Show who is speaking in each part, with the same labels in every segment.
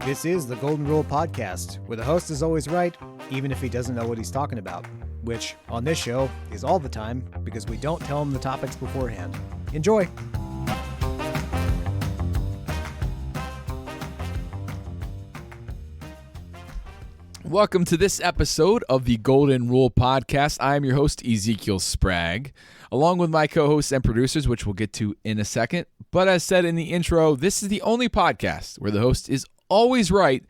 Speaker 1: This is the Golden Rule Podcast, where the host is always right, even if he doesn't know what he's talking about, which, on this show, is all the time because we don't tell him the topics beforehand. Enjoy!
Speaker 2: Welcome to this episode of the Golden Rule Podcast. I am your host, Ezekiel Spragg, along with my co-hosts and producers, which we'll get to in a second. But as said in the intro, this is the only podcast where the host is always right,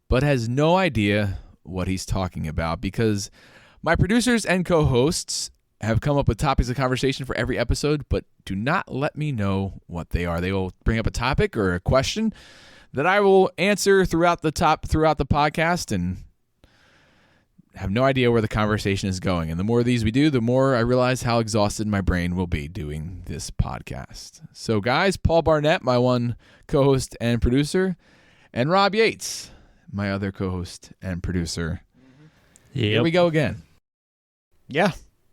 Speaker 2: but has no idea what he's talking about, because my producers and co-hosts have come up with topics of conversation for every episode, but do not let me know what they are. They will bring up a topic or a question that I will answer throughout the podcast and have no idea where the conversation is going. And the more of these we do, the more I realize how exhausted my brain will be doing this podcast. So guys, Paul Barnett, my one co-host and producer, and Rob Yates, my other co-host and producer. Here we go again.
Speaker 1: Yeah,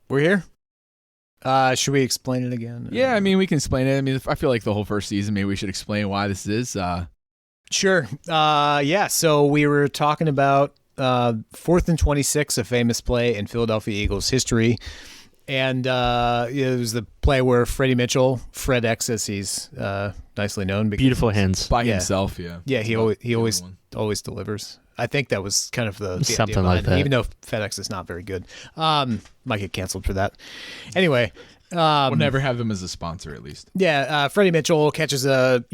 Speaker 1: we're here. Should we explain it again?
Speaker 2: Yeah, I mean, we can explain it. I mean, I feel like the whole first season, maybe we should explain why this is.
Speaker 1: Sure. Yeah, so we were talking about 4th and 26, a famous play in Philadelphia Eagles history. And it was the play where Freddie Mitchell, Fred X as he's nicely known.
Speaker 3: Beautiful hands.
Speaker 2: By himself, yeah.
Speaker 1: Yeah, he always delivers. I think that was kind of the
Speaker 3: something
Speaker 1: idea
Speaker 3: like that.
Speaker 1: Even though FedEx is not very good. Might get canceled for that. Anyway.
Speaker 2: We'll never have them as a sponsor, at least.
Speaker 1: Yeah, Freddie Mitchell catches a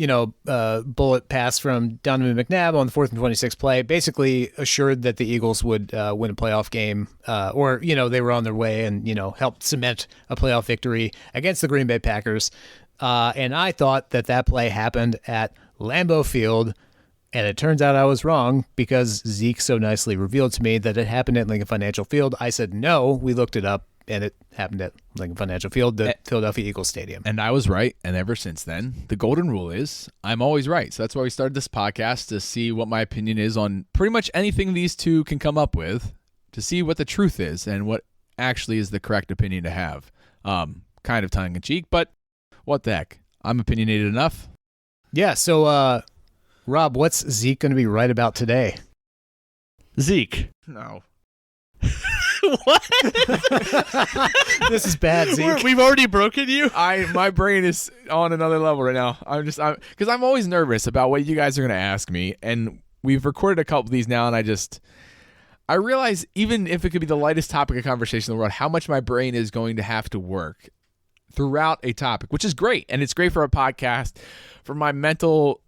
Speaker 1: bullet pass from Donovan McNabb on the 4th and 26 play, basically assured that the Eagles would win a playoff game, or they were on their way and helped cement a playoff victory against the Green Bay Packers. And I thought that play happened at Lambeau Field, and it turns out I was wrong because Zeke so nicely revealed to me that it happened at Lincoln Financial Field. I said no. We looked it up. And it happened at Lincoln Financial Field, the Philadelphia Eagles Stadium.
Speaker 2: And I was right. And ever since then, the golden rule is I'm always right. So that's why we started this podcast, to see what my opinion is on pretty much anything these two can come up with, to see what the truth is and what actually is the correct opinion to have. Kind of tongue in cheek, but what the heck? I'm opinionated enough.
Speaker 1: Yeah. So, Rob, what's Zeke going to be right about today?
Speaker 3: Zeke.
Speaker 2: No.
Speaker 3: What?
Speaker 1: This is bad, Zeke.
Speaker 3: We've already broken you?
Speaker 2: My brain is on another level right now. Because I'm always nervous about what you guys are going to ask me. And we've recorded a couple of these now, and I realize, even if it could be the lightest topic of conversation in the world, how much my brain is going to have to work throughout a topic, which is great. And it's great for a podcast, for my mental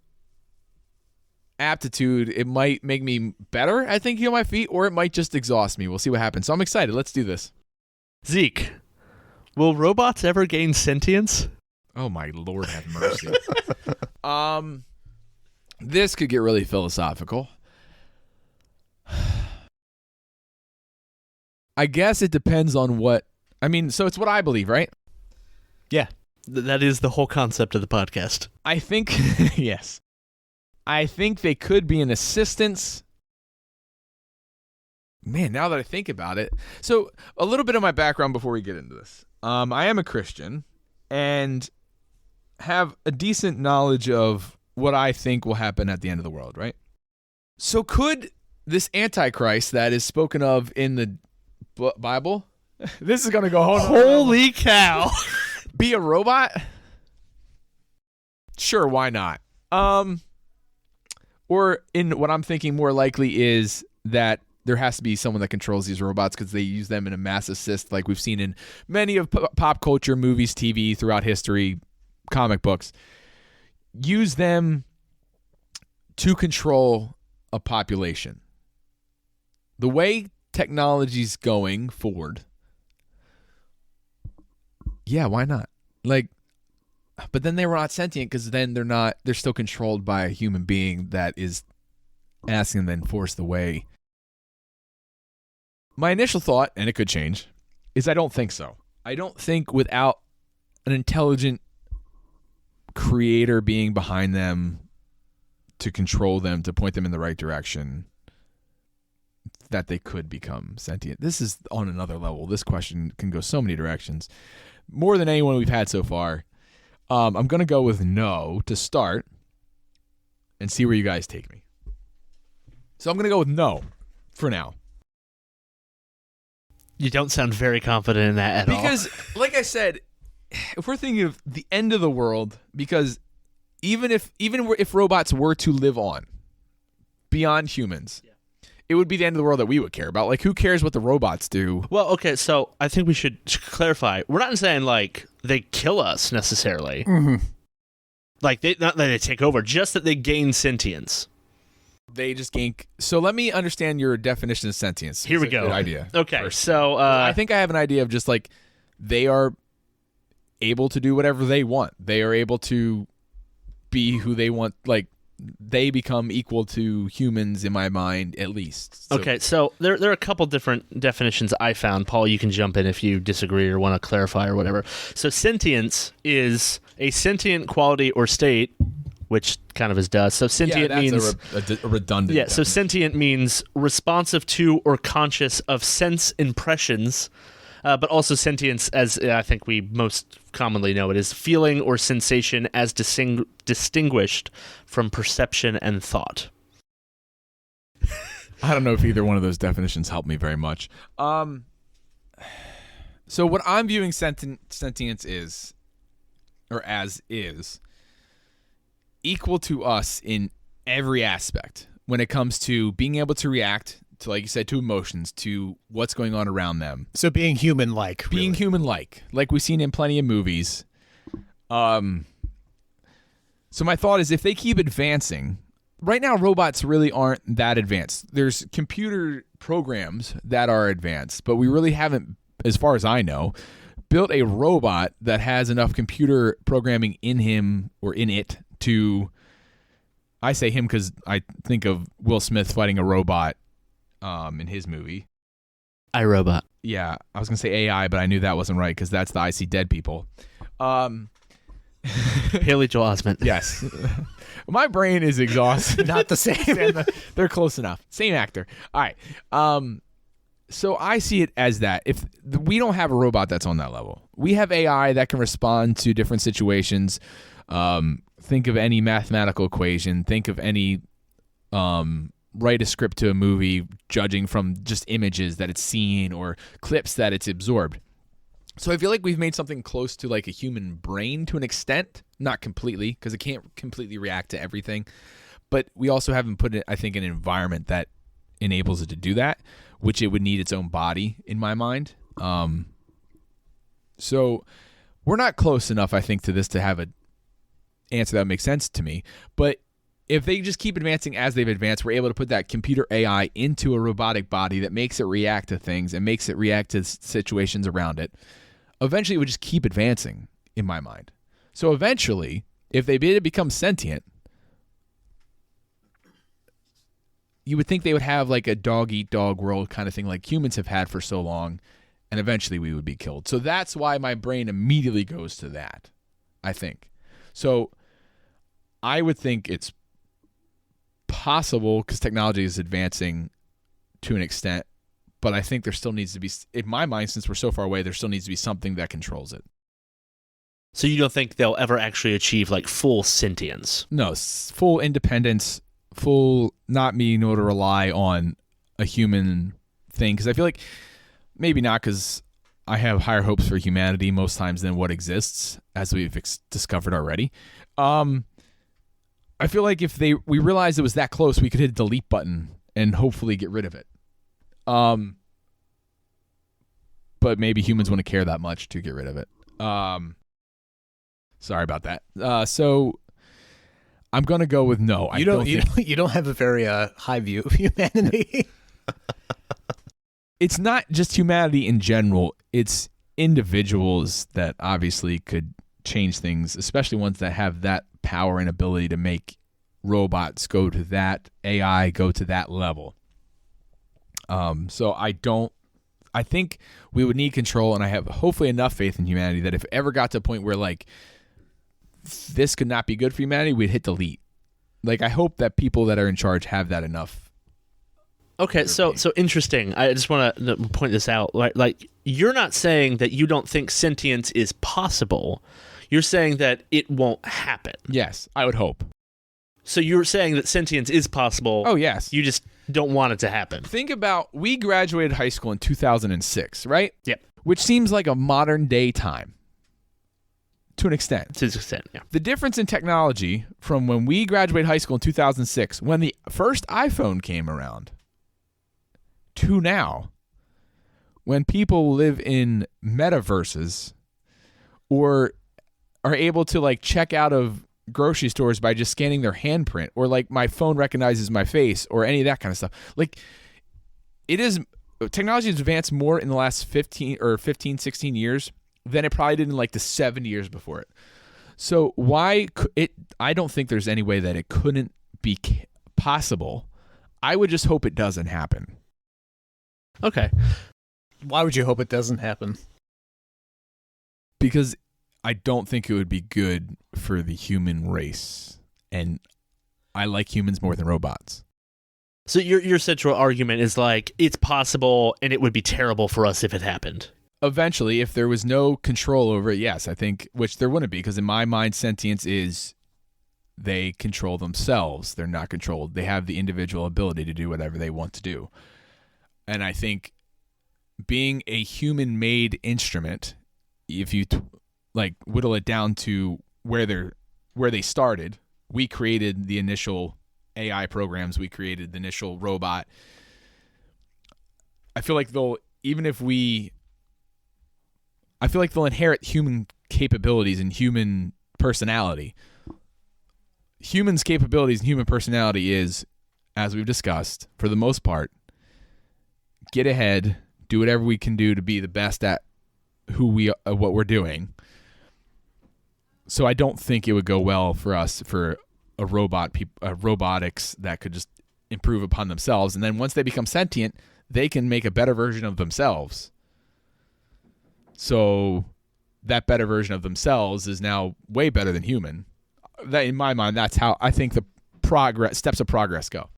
Speaker 2: aptitude. It might make me better at thinking on my feet, or it might just exhaust me. We'll see what happens. So I'm excited. Let's do this.
Speaker 3: Zeke, will robots ever gain sentience?
Speaker 2: Oh my Lord, have mercy. This could get really philosophical. I guess it depends on so it's what I believe, right?
Speaker 1: Yeah.
Speaker 3: That is the whole concept of the podcast.
Speaker 2: I think, yes. I think they could be an assistance. Man, now that I think about it. So a little bit of my background before we get into this. I am a Christian and have a decent knowledge of what I think will happen at the end of the world, right? So could this Antichrist that is spoken of in the Bible, this is going to go home.
Speaker 3: Holy cow.
Speaker 2: Be a robot? Sure, why not? Or in what I'm thinking more likely is that there has to be someone that controls these robots, because they use them in a mass assist like we've seen in many of pop culture, movies, TV, throughout history, comic books. Use them to control a population. The way technology's going forward, yeah, why not? But then they were not sentient, because then they're still controlled by a human being that is asking them to enforce the way. My initial thought, and it could change, is I don't think so. I don't think without an intelligent creator being behind them to control them, to point them in the right direction, that they could become sentient. This is on another level. This question can go so many directions. More than anyone we've had so far. I'm going to go with no to start and see where you guys take me. So I'm going to go with no for now.
Speaker 3: You don't sound very confident in that at all.
Speaker 2: Because, like I said, if we're thinking of the end of the world, because even if robots were to live on beyond humans, it would be the end of the world that we would care about. Like, who cares what the robots do?
Speaker 3: Well, okay, so I think we should clarify. We're not saying, like, they kill us necessarily.
Speaker 1: Mm-hmm.
Speaker 3: Like, not that they take over, just that they gain sentience.
Speaker 2: They just gain. So let me understand your definition of sentience.
Speaker 3: Here we
Speaker 2: It's a
Speaker 3: go.
Speaker 2: Good idea.
Speaker 3: Okay,
Speaker 2: first.
Speaker 3: so
Speaker 2: I think I have an idea of just like they are able to do whatever they want. They are able to be who they want. Like they become equal to humans in my mind, at least. So,
Speaker 3: okay, so there are a couple different definitions I found. Paul, you can jump in if you disagree or want to clarify or whatever. So sentience is a sentient quality or state, which kind of is does. So sentient
Speaker 2: that's
Speaker 3: means
Speaker 2: a redundant.
Speaker 3: yeah. So sentient means responsive to or conscious of sense impressions, but also sentience, as I think we most commonly know it, is feeling or sensation as distinguished from perception and thought.
Speaker 2: I don't know if either one of those definitions help me very much. So what I'm viewing sentience is, or as is, equal to us in every aspect when it comes to being able to react to, like you said, to emotions, to what's going on around them.
Speaker 1: So being human-like.
Speaker 2: Being
Speaker 1: really.
Speaker 2: human-like, like we've seen in plenty of movies. So my thought is if they keep advancing, right now robots really aren't that advanced. There's computer programs that are advanced, but we really haven't, as far as I know, built a robot that has enough computer programming in him or in it to, I say him because I think of Will Smith fighting a robot in his movie.
Speaker 3: iRobot.
Speaker 2: Yeah, I was going to say AI, but I knew that wasn't right because that's the I See Dead People.
Speaker 3: Haley Joel Osment.
Speaker 2: Yes. My brain is exhausted.
Speaker 1: Not the same.
Speaker 2: They're close enough. Same actor. All right. So I see it as that. If we don't have a robot that's on that level, we have AI that can respond to different situations. Think of any mathematical equation. Think of any write a script to a movie, judging from just images that it's seen or clips that it's absorbed. So I feel like we've made something close to like a human brain to an extent, not completely, because it can't completely react to everything. But we also haven't put it, I think, in an environment that enables it to do that, which it would need its own body in my mind. So we're not close enough, I think, to this to have an answer that makes sense to me. But if they just keep advancing as they've advanced, we're able to put that computer AI into a robotic body that makes it react to things and makes it react to situations around it. Eventually, it would just keep advancing in my mind. So eventually, if they did become sentient, you would think they would have like a dog-eat-dog world kind of thing like humans have had for so long, and eventually we would be killed. So that's why my brain immediately goes to that, I think. So I would think it's possible because technology is advancing to an extent, but I think there still needs to be, in my mind, since we're so far away, there still needs to be something that controls it.
Speaker 3: So you don't think they'll ever actually achieve like full sentience?
Speaker 2: No, full independence, full not being able to rely on a human thing. Because I feel like maybe not, because I have higher hopes for humanity most times than what exists, as we've discovered already. I feel like if we realized it was that close, we could hit a delete button and hopefully get rid of it. But maybe humans wouldn't care that much to get rid of it. Sorry about that. So I'm gonna go with no.
Speaker 1: You don't have a very high view of humanity.
Speaker 2: It's not just humanity in general. It's individuals that obviously could change things, especially ones that have that power and ability to make robots go to that, AI go to that level. So I think we would need control, and I have hopefully enough faith in humanity that if it ever got to a point where like this could not be good for humanity, we'd hit delete. Like I hope that people that are in charge have that enough.
Speaker 3: Okay, so interesting. I just want to point this out. Like you're not saying that you don't think sentience is possible. You're saying that it won't happen.
Speaker 2: Yes, I would hope.
Speaker 3: So you're saying that sentience is possible.
Speaker 2: Oh, yes.
Speaker 3: You just don't want it to happen.
Speaker 2: Think about, we graduated high school in 2006, right?
Speaker 3: Yep.
Speaker 2: Which seems like a modern day time to an extent.
Speaker 3: To an extent, yeah.
Speaker 2: The difference in technology from when we graduated high school in 2006, when the first iPhone came around, to now, when people live in metaverses or are able to like check out of grocery stores by just scanning their handprint, or like my phone recognizes my face, or any of that kind of stuff. Like, technology has advanced more in the last 15, 16 years than it probably did in like the 70 years before it. So I don't think there's any way that it couldn't be possible. I would just hope it doesn't happen.
Speaker 3: Okay.
Speaker 1: Why would you hope it doesn't happen?
Speaker 2: Because I don't think it would be good for the human race. And I like humans more than robots.
Speaker 3: So your central argument is like, it's possible and it would be terrible for us if it happened.
Speaker 2: Eventually, if there was no control over it, yes, I think, which there wouldn't be, because in my mind, sentience is they control themselves. They're not controlled. They have the individual ability to do whatever they want to do. And I think being a human-made instrument, if you like whittle it down to where they started, we created the initial AI programs. We created the initial robot. I feel like they'll inherit human capabilities and human personality. Humans' capabilities and human personality is, as we've discussed, for the most part, get ahead, do whatever we can do to be the best at what we're doing. So I don't think it would go well for us for a robotics that could just improve upon themselves, and then once they become sentient, they can make a better version of themselves. So that better version of themselves is now way better than human. That, in my mind, that's how I think the steps of progress go.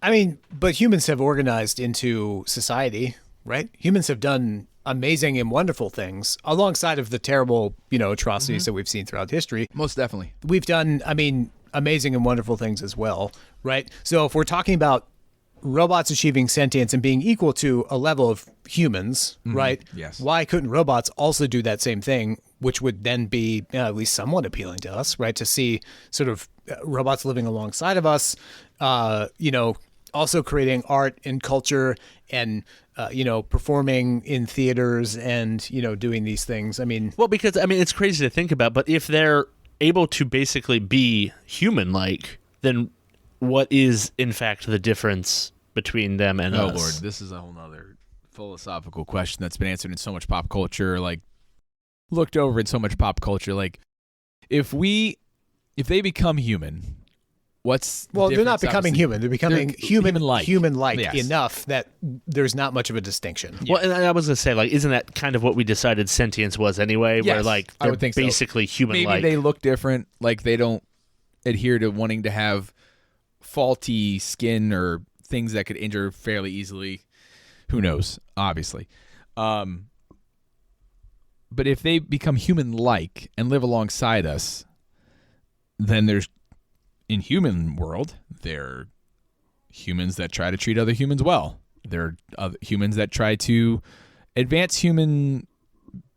Speaker 1: I mean, but humans have organized into society, right? Humans have done amazing and wonderful things alongside of the terrible, atrocities that we've seen throughout history.
Speaker 2: Most definitely.
Speaker 1: We've done, amazing and wonderful things as well, right? So if we're talking about robots achieving sentience and being equal to a level of humans, right?
Speaker 2: Yes.
Speaker 1: Why couldn't robots also do that same thing, which would then be at least somewhat appealing to us, right? To see sort of robots living alongside of us, also creating art and culture and, performing in theaters and, doing these things.
Speaker 3: Well, because, it's crazy to think about, but if they're able to basically be human-like, then what is, in fact, the difference between them and us?
Speaker 2: Oh, Lord, this is a whole nother philosophical question that's been answered in so much pop culture, like, looked over in so much pop culture. Like, if they become human, what's the
Speaker 1: they're not
Speaker 2: difference,
Speaker 1: becoming
Speaker 2: obviously?
Speaker 1: human. They're becoming human-like
Speaker 2: Yes.
Speaker 1: enough that there's not much of a distinction.
Speaker 3: Well, and I was going to say, like, isn't that kind of what we decided sentience was anyway?
Speaker 2: Yes,
Speaker 3: where, like,
Speaker 2: I
Speaker 3: they're
Speaker 2: would think so.
Speaker 3: basically human-like.
Speaker 2: Maybe they look different, like they don't adhere to wanting to have faulty skin or things that could injure fairly easily. Who knows, obviously. But if they become human-like and live alongside us, then in human world, there are humans that try to treat other humans well. There are other humans that try to advance human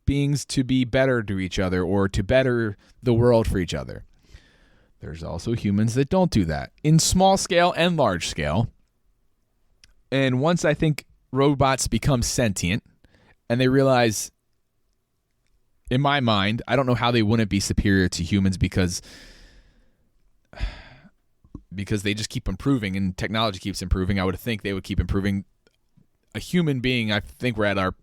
Speaker 2: beings to be better to each other or to better the world for each other. There's also humans that don't do that in small scale and large scale. And once I think robots become sentient and they realize, in my mind, I don't know how they wouldn't be superior to humans because they just keep improving and technology keeps improving. I would think they would keep improving. A human being, I think we're at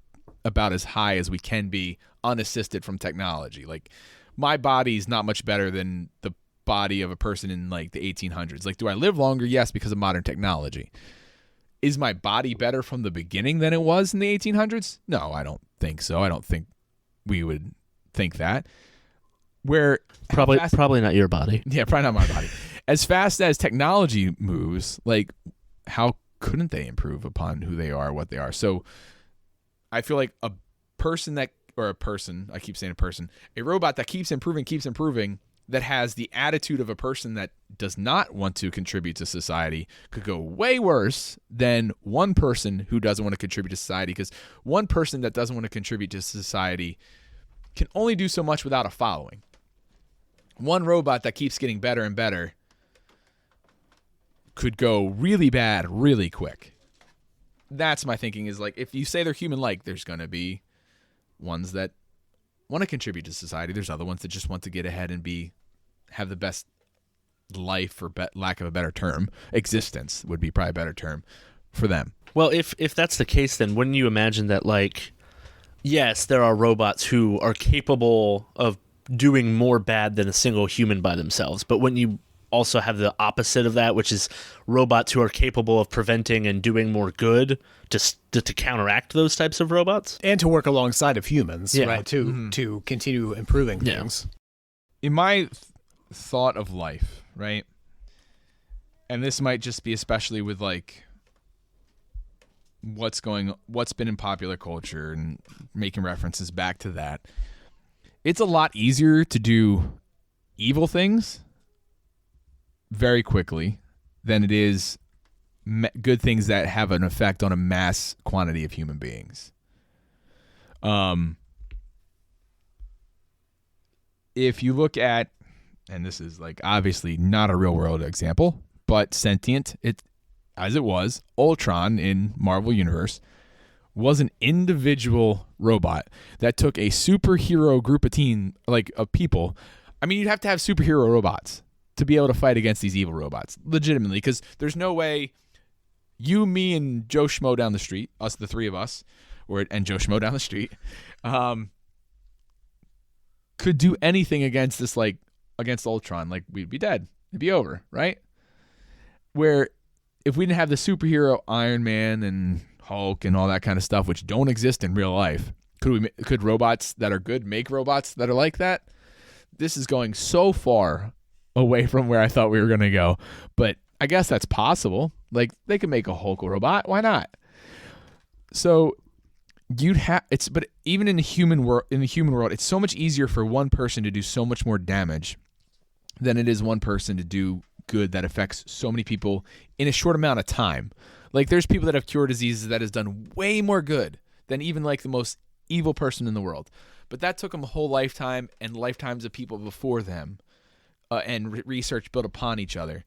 Speaker 2: about as high as we can be unassisted from technology. Like, my body's not much better than the body of a person in like the 1800s. Like, do I live longer? Yes, because of modern technology. Is my body better from the beginning than it was in the 1800s? No, I don't think so. I don't think we would think that.
Speaker 3: Probably not your body.
Speaker 2: Yeah, probably not my body. As fast as technology moves, like, how couldn't they improve upon who they are, what they are? So I feel like a robot that keeps improving, that has the attitude of a person that does not want to contribute to society could go way worse than one person who doesn't want to contribute to society, because one person that doesn't want to contribute to society can only do so much without a following. One robot that keeps getting better and better could go really bad really quick. That's my thinking, is like, if you say they're human-like, there's going to be ones that want to contribute to society. There's other ones that just want to get ahead and have the best life, for lack of a better term. Existence would be probably a better term for them.
Speaker 3: Well, if that's the case, then wouldn't you imagine that, like, yes, there are robots who are capable of doing more bad than a single human by themselves, but wouldn't you also have the opposite of that, which is robots who are capable of preventing and doing more good to counteract those types of robots?
Speaker 1: And to work alongside of humans, right? To continue improving things.
Speaker 2: In my thought of life, right? And this might just be especially with like what's been in popular culture and making references back to that. It's a lot easier to do evil things very quickly than it is good things that have an effect on a mass quantity of human beings. If you look at, and this is like obviously not a real world example, but sentient, as it was, Ultron in Marvel Universe was an individual robot that took a superhero group of people. I mean, you'd have to have superhero robots to be able to fight against these evil robots, legitimately, because there's no way you, me, and Joe Schmo down the street, us, the three of us, and Joe Schmo down the street, could do anything against Ultron. Like, we'd be dead. It'd be over, right? Where if we didn't have the superhero Iron Man and Hulk and all that kind of stuff, which don't exist in real life, could robots that are good make robots that are like that? This is going so far away from where I thought we were going to go, but I guess that's possible. Like, they could make a Hulk robot. Why not? So but even in the human world, it's so much easier for one person to do so much more damage than it is one person to do good that affects so many people in a short amount of time. Like, there's people that have cured diseases that has done way more good than even like the most evil person in the world. But that took them a whole lifetime and lifetimes of people before them, and research built upon each other.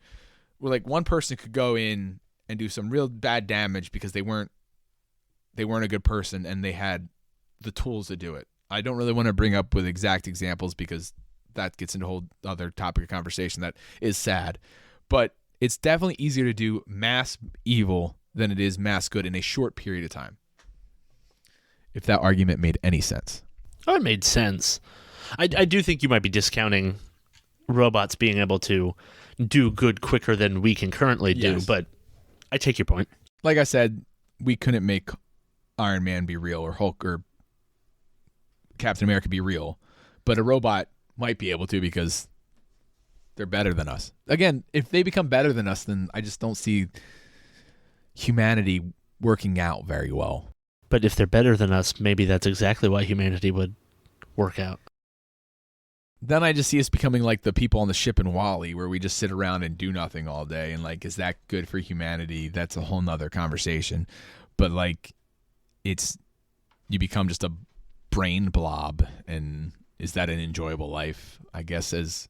Speaker 2: Where like one person could go in and do some real bad damage because they weren't a good person and they had the tools to do it. I don't really want to bring up with exact examples because that gets into a whole other topic of conversation that is sad. But it's definitely easier to do mass evil than it is mass good in a short period of time. If that argument made any sense.
Speaker 3: Oh, it made sense. I do think you might be discounting robots being able to do good quicker than we can currently do,
Speaker 2: Yes.
Speaker 3: but I take your point.
Speaker 2: Like I said, we couldn't make Iron Man be real or Hulk or Captain America be real, but a robot might be able to because they're better than us. Again, if they become better than us, then I just don't see humanity working out very well.
Speaker 3: But if they're better than us, maybe that's exactly why humanity would work out.
Speaker 2: Then I just see us becoming like the people on the ship in WALL-E, where we just sit around and do nothing all day. And like, is that good for humanity? That's a whole nother conversation. But like, you become just a brain blob. And is that an enjoyable life? I guess as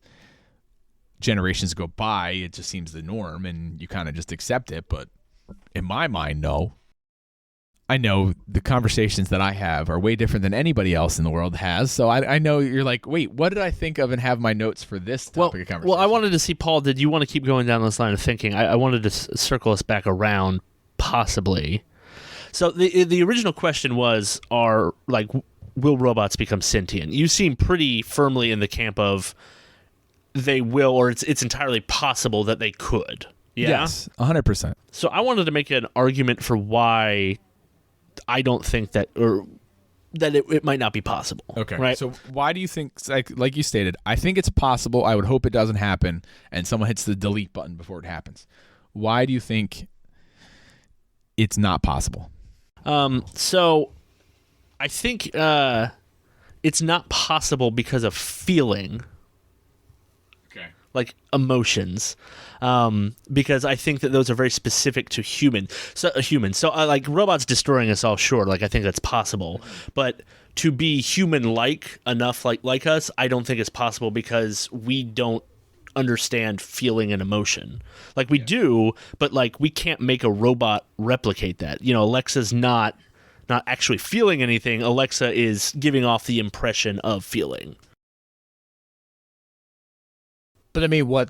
Speaker 2: generations go by, it just seems the norm and you kind of just accept it. But in my mind, no. I know the conversations that I have are way different than anybody else in the world has. So I know you're like, wait, what did I think of and have my notes for this topic of conversation?
Speaker 3: Well, I wanted to see, Paul, did you want to keep going down this line of thinking? I wanted to circle us back around, possibly. So the original question was, will robots become sentient? You seem pretty firmly in the camp of they will, or it's entirely possible that they could. Yeah?
Speaker 2: Yes, 100%.
Speaker 3: So I wanted to make an argument for why I don't think that, or that it might not be possible.
Speaker 2: Okay.
Speaker 3: Right.
Speaker 2: So why do you think, like you stated, I think it's possible. I would hope it doesn't happen and someone hits the delete button before it happens. Why do you think it's not possible?
Speaker 3: So I think it's not possible because of feeling. like emotions, because I think that those are very specific to human. So like robots destroying us all, sure, like I think that's possible, but to be human-like enough, like us, I don't think it's possible because we don't understand feeling and emotion. Like we do, but like we can't make a robot replicate that. You know, Alexa's not actually feeling anything. Alexa is giving off the impression of feeling.
Speaker 1: But I mean, what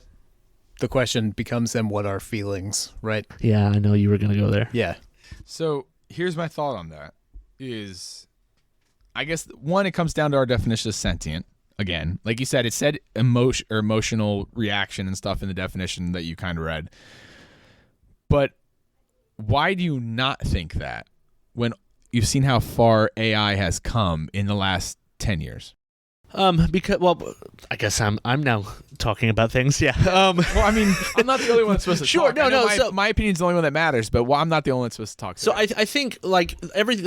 Speaker 1: the question becomes then, what are feelings, right?
Speaker 3: Yeah, I know you were going to go there.
Speaker 1: Yeah.
Speaker 2: So here's my thought on that is, I guess, one, it comes down to our definition of sentient. Again, like you said, it said emotional reaction and stuff in the definition that you kind of read. But why do you not think that when you've seen how far AI has come in the last 10 years?
Speaker 3: Because, well, I guess I'm now talking about things. Yeah.
Speaker 2: Well, I mean, I'm not the only one that's supposed to
Speaker 3: Sure,
Speaker 2: talk.
Speaker 3: no.
Speaker 2: My opinion's the only one that matters, but I'm not the only one that's supposed to talk.
Speaker 3: So I think like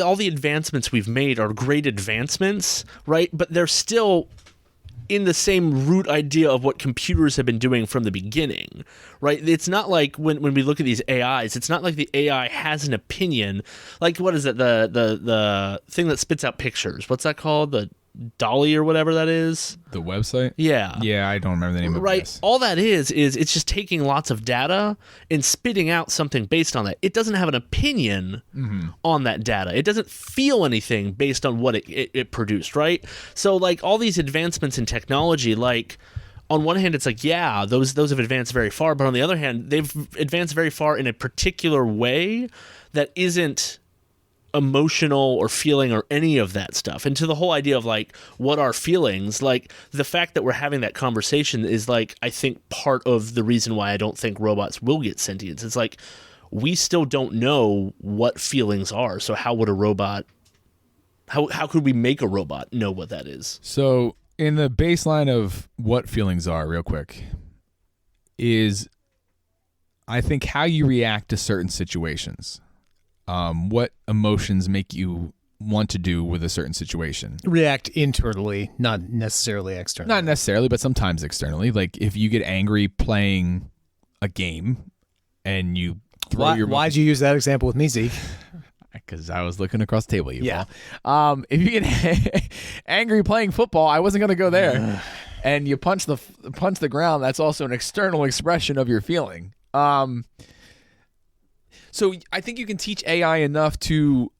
Speaker 3: all the advancements we've made are great advancements, right? But they're still in the same root idea of what computers have been doing from the beginning, right? It's not like when we look at these AIs, it's not like the AI has an opinion. Like, what is it? The thing that spits out pictures. What's that called? The Dolly or whatever that is.
Speaker 2: The website?
Speaker 3: Yeah.
Speaker 2: Yeah, I don't remember the name of it.
Speaker 3: Right. All that is it's just taking lots of data and spitting out something based on that. It doesn't have an opinion on that data. It doesn't feel anything based on what it produced, right? So like all these advancements in technology, like on one hand it's like, yeah, those have advanced very far, but on the other hand, they've advanced very far in a particular way that isn't emotional or feeling or any of that stuff. And to the whole idea of like what are feelings, like the fact that we're having that conversation is like I think part of the reason why I don't think robots will get sentience. It's like we still don't know what feelings are, so how would a robot how could we make a robot know what that is?
Speaker 2: So in the baseline of what feelings are, real quick, is I think how you react to certain situations. What emotions make you want to do with a certain situation?
Speaker 1: React internally, not necessarily externally.
Speaker 2: Not necessarily, but sometimes externally. Like if you get angry playing a game and you throw
Speaker 1: Why'd you use that example with me, Zeke?
Speaker 2: Because I was looking across the table.
Speaker 1: Yeah.
Speaker 2: If you get angry playing football, I wasn't going to go there. And you punch the ground. That's also an external expression of your feeling. So I think you can teach AI enough to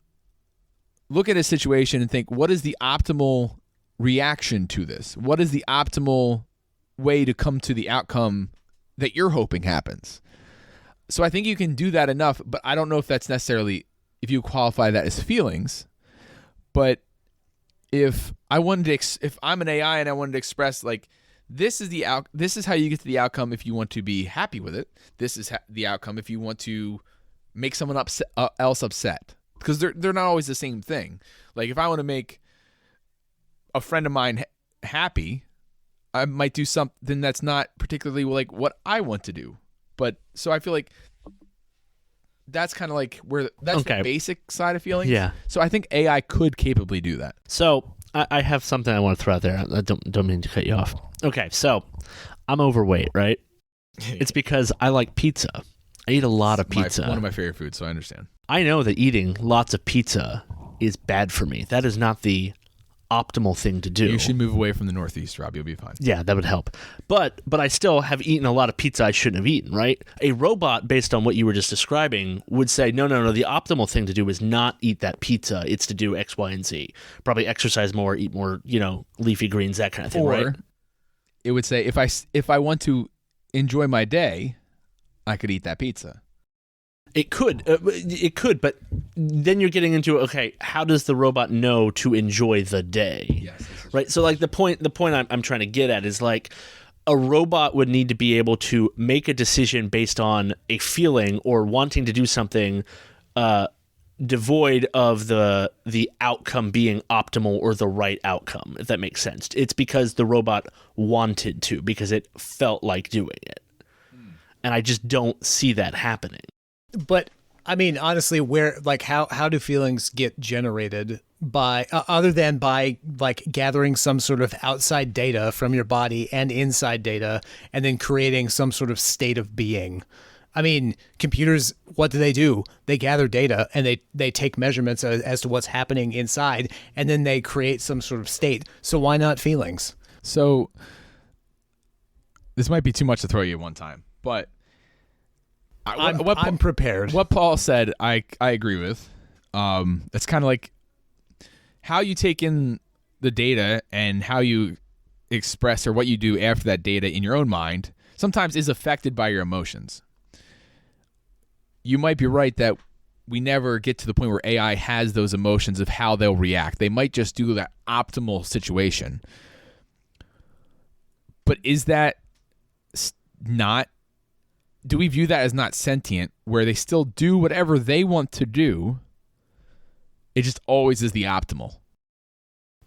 Speaker 2: look at a situation and think, what is the optimal reaction to this? What is the optimal way to come to the outcome that you're hoping happens? So I think you can do that enough, but I don't know if that's necessarily, if you qualify that as feelings. But if I'm an AI and I wanted to express like, this is how you get to the outcome if you want to be happy with it. This is the outcome if you want to make someone else upset, because they're not always the same thing. Like if I want to make a friend of mine happy, I might do something that's not particularly like what I want to do. But so I feel like that's kind of like where that's the basic side of feelings.
Speaker 3: Yeah.
Speaker 2: So I think AI could capably do that.
Speaker 3: So I have something I want to throw out there. I don't mean to cut you off. Okay, so I'm overweight, right? It's because I like pizza. I eat a lot of pizza.
Speaker 2: One of my favorite foods, so I understand.
Speaker 3: I know that eating lots of pizza is bad for me. That is not the optimal thing to do.
Speaker 2: You should move away from the Northeast, Rob. You'll be fine.
Speaker 3: Yeah, that would help. But I still have eaten a lot of pizza I shouldn't have eaten, right? A robot, based on what you were just describing, would say, no, the optimal thing to do is not eat that pizza. It's to do X, Y, and Z. Probably exercise more, eat more, leafy greens, that kind of thing, right?
Speaker 2: Or it would say, if I want to enjoy my day, I could eat that pizza.
Speaker 3: It could, but then you're getting into, okay, how does the robot know to enjoy the day?
Speaker 2: Yes.
Speaker 3: Right. So like the point I'm trying to get at is like a robot would need to be able to make a decision based on a feeling or wanting to do something devoid of the outcome being optimal or the right outcome, if that makes sense. It's because the robot wanted to, because it felt like doing it. And I just don't see that happening.
Speaker 1: But I mean, honestly, how do feelings get generated? by other than by like gathering some sort of outside data from your body and inside data and then creating some sort of state of being. I mean, computers, what do? They gather data and they take measurements as to what's happening inside, and then they create some sort of state. So why not feelings?
Speaker 2: So this might be too much to throw you at one time, but
Speaker 1: I'm prepared.
Speaker 2: What Paul said, I agree with. It's kind of like how you take in the data and how you express or what you do after that data in your own mind sometimes is affected by your emotions. You might be right that we never get to the point where AI has those emotions of how they'll react. They might just do that optimal situation. But is that not, do we view that as not sentient, where they still do whatever they want to do? It just always is the optimal.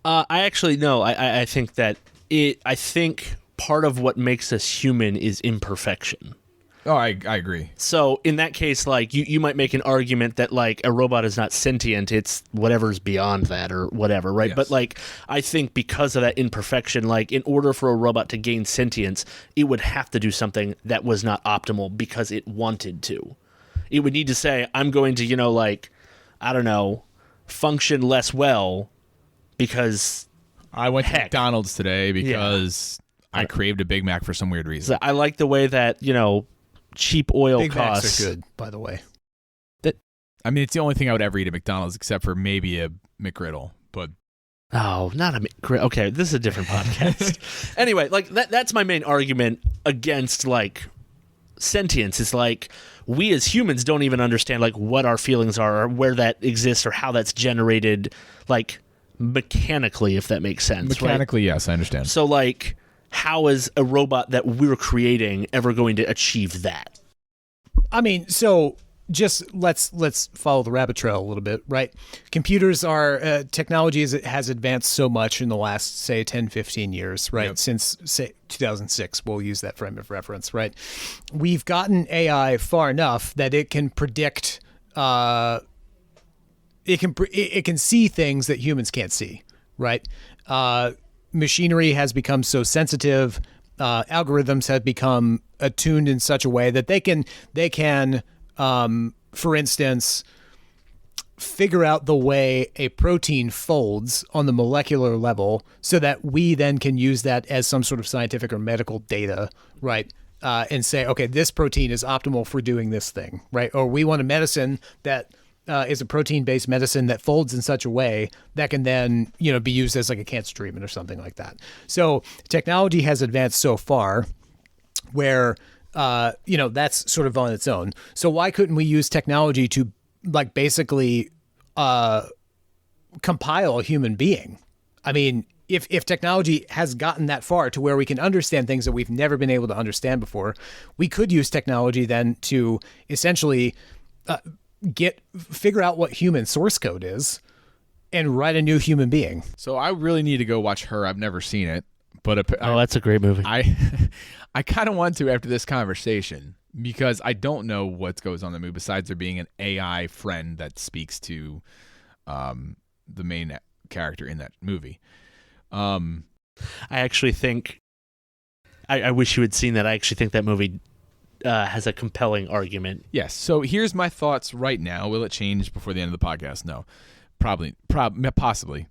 Speaker 3: I actually no. I think that I think part of what makes us human is imperfection.
Speaker 2: Oh, I agree.
Speaker 3: So in that case, like you might make an argument that like a robot is not sentient; it's whatever's beyond that or whatever, right?
Speaker 2: Yes.
Speaker 3: But like I think because of that imperfection, like in order for a robot to gain sentience, it would have to do something that was not optimal because it wanted to. It would need to say, "I'm going to, like, I don't know, function less well because
Speaker 2: I went to McDonald's today because
Speaker 3: Yeah.
Speaker 2: I craved a Big Mac for some weird reason."
Speaker 3: I like the way that cheap oil
Speaker 1: Big
Speaker 3: costs.
Speaker 1: Macs are good, by the way.
Speaker 2: I mean, it's the only thing I would ever eat at McDonald's except for maybe a McGriddle. But
Speaker 3: Oh, not a okay. This is a different podcast. Anyway, like that's my main argument against like sentience. Is like we as humans don't even understand like what our feelings are or where that exists or how that's generated like mechanically, if that makes sense.
Speaker 2: mechanically, yes, I understand.
Speaker 3: So like, how is a robot that we're creating ever going to achieve that?
Speaker 1: I mean, so just let's follow the rabbit trail a little bit, right? Computers are technology has advanced so much in the last, say, 10, 15 years, right?
Speaker 2: Yep.
Speaker 1: Since, say, 2006, we'll use that frame of reference, right? We've gotten AI far enough that it can predict, it can see things that humans can't see, right? Machinery has become so sensitive. Algorithms have become attuned in such a way that they can, for instance, figure out the way a protein folds on the molecular level so that we then can use that as some sort of scientific or medical data, right? And say, okay, this protein is optimal for doing this thing, right? Or we want a medicine that is a protein-based medicine that folds in such a way that can then, be used as like a cancer treatment or something like that. So technology has advanced so far where, that's sort of on its own. So why couldn't we use technology to like basically compile a human being? I mean, if technology has gotten that far to where we can understand things that we've never been able to understand before, we could use technology then to essentially figure out what human source code is and write a new human being.
Speaker 2: So I really need to go watch Her. I've never seen it, but
Speaker 3: That's a great movie.
Speaker 2: I kind of want to after this conversation because I don't know what goes on in the movie besides there being an AI friend that speaks to the main character in that movie.
Speaker 3: I actually think I wish you had seen that. I actually think that movie has a compelling argument.
Speaker 2: Yes. So here's my thoughts right now. Will it change before the end of the podcast? No. Probably, possibly.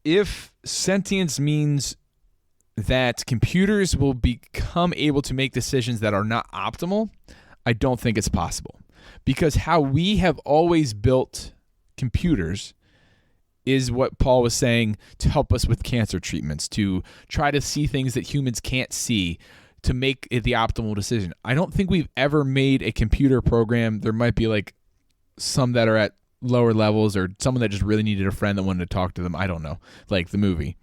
Speaker 2: If sentience means that computers will become able to make decisions that are not optimal, I don't think it's possible. Because how we have always built computers is what Paul was saying, to help us with cancer treatments, to try to see things that humans can't see, to make it the optimal decision. I don't think we've ever made a computer program. There might be like some that are at lower levels or someone that just really needed a friend that wanted to talk to them. I don't know, like the movie.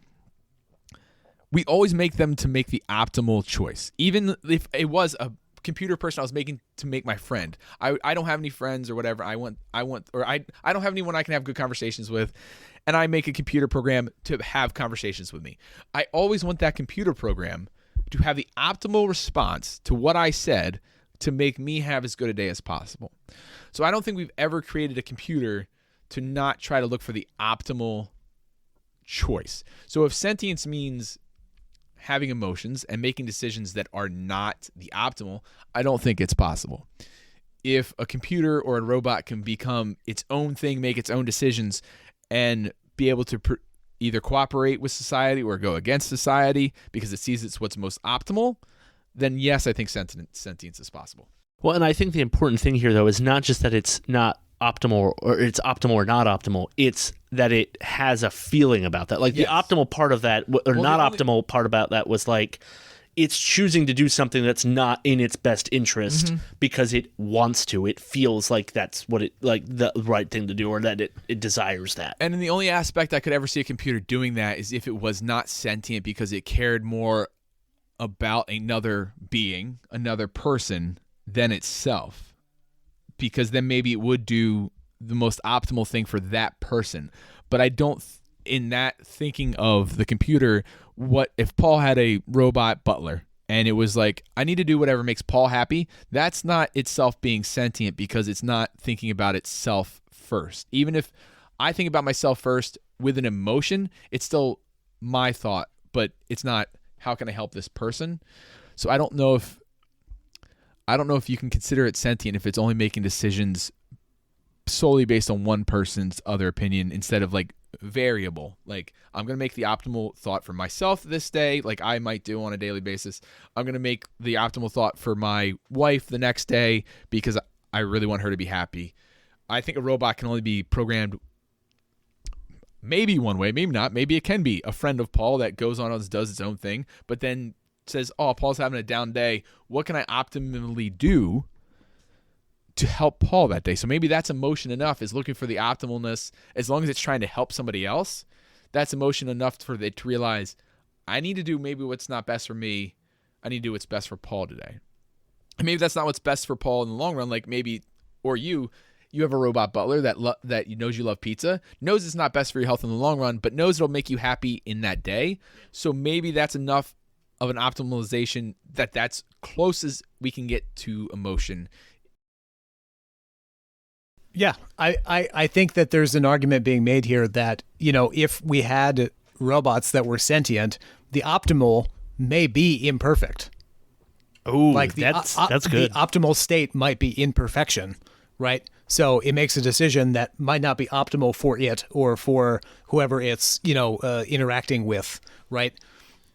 Speaker 2: We always make them to make the optimal choice. Even if it was a computer person I was making to make my friend. I don't have any friends or whatever. I don't have anyone I can have good conversations with, and I make a computer program to have conversations with me. I always want that computer program to have the optimal response to what I said to make me have as good a day as possible. So I don't think we've ever created a computer to not try to look for the optimal choice. So if sentience means having emotions and making decisions that are not the optimal, I don't think it's possible. If a computer or a robot can become its own thing, make its own decisions, and be able to either cooperate with society or go against society because it sees it's what's most optimal, then yes, I think sentience is possible.
Speaker 3: Well, and I think the important thing here, though, is not just that it's not optimal or it's optimal or not optimal. It's that it has a feeling about that. Like the optimal part of that, or not optimal part about that was like it's choosing to do something that's not in its best interest because it wants to. It feels like that's what it, like the right thing to do, or that it desires that.
Speaker 2: And then the only aspect I could ever see a computer doing that is if it was not sentient because it cared more about another being, another person, than itself. Because then maybe it would do the most optimal thing for that person. But I don't, in that thinking of the computer, what if Paul had a robot butler and it was like, I need to do whatever makes Paul happy? That's not itself being sentient because it's not thinking about itself first. Even if I think about myself first with an emotion, it's still my thought, but it's not, how can I help this person? So I don't know if you can consider it sentient if it's only making decisions solely based on one person's other opinion instead of like variable. Like, I'm going to make the optimal thought for myself this day, like I might do on a daily basis. I'm going to make the optimal thought for my wife the next day because I really want her to be happy. I think a robot can only be programmed maybe one way, maybe not. Maybe it can be a friend of Paul that goes on and does its own thing, but then says, oh, Paul's having a down day. What can I optimally do to help Paul that day? So maybe that's emotion enough, is looking for the optimalness. As long as it's trying to help somebody else, that's emotion enough for it to realize, I need to do maybe what's not best for me. I need to do what's best for Paul today. And maybe that's not what's best for Paul in the long run. Like maybe, or you have a robot butler that knows you love pizza, knows it's not best for your health in the long run, but knows it'll make you happy in that day. So maybe that's enough of an optimization that's close as we can get to emotion.
Speaker 1: Yeah, I think that there's an argument being made here that, if we had robots that were sentient, the optimal may be imperfect.
Speaker 3: Oh,
Speaker 1: like
Speaker 3: that's good.
Speaker 1: The optimal state might be imperfection, right? So it makes a decision that might not be optimal for it or for whoever it's, interacting with, right?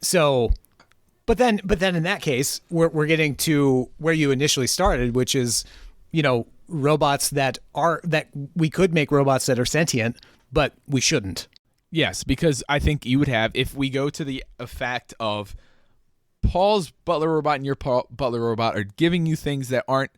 Speaker 1: So, but then in that case, we're getting to where you initially started, which is, robots that we could make robots that are sentient, but we shouldn't.
Speaker 2: Yes, because I think you would have, if we go to the effect of Paul's butler robot and your butler robot are giving you things that aren't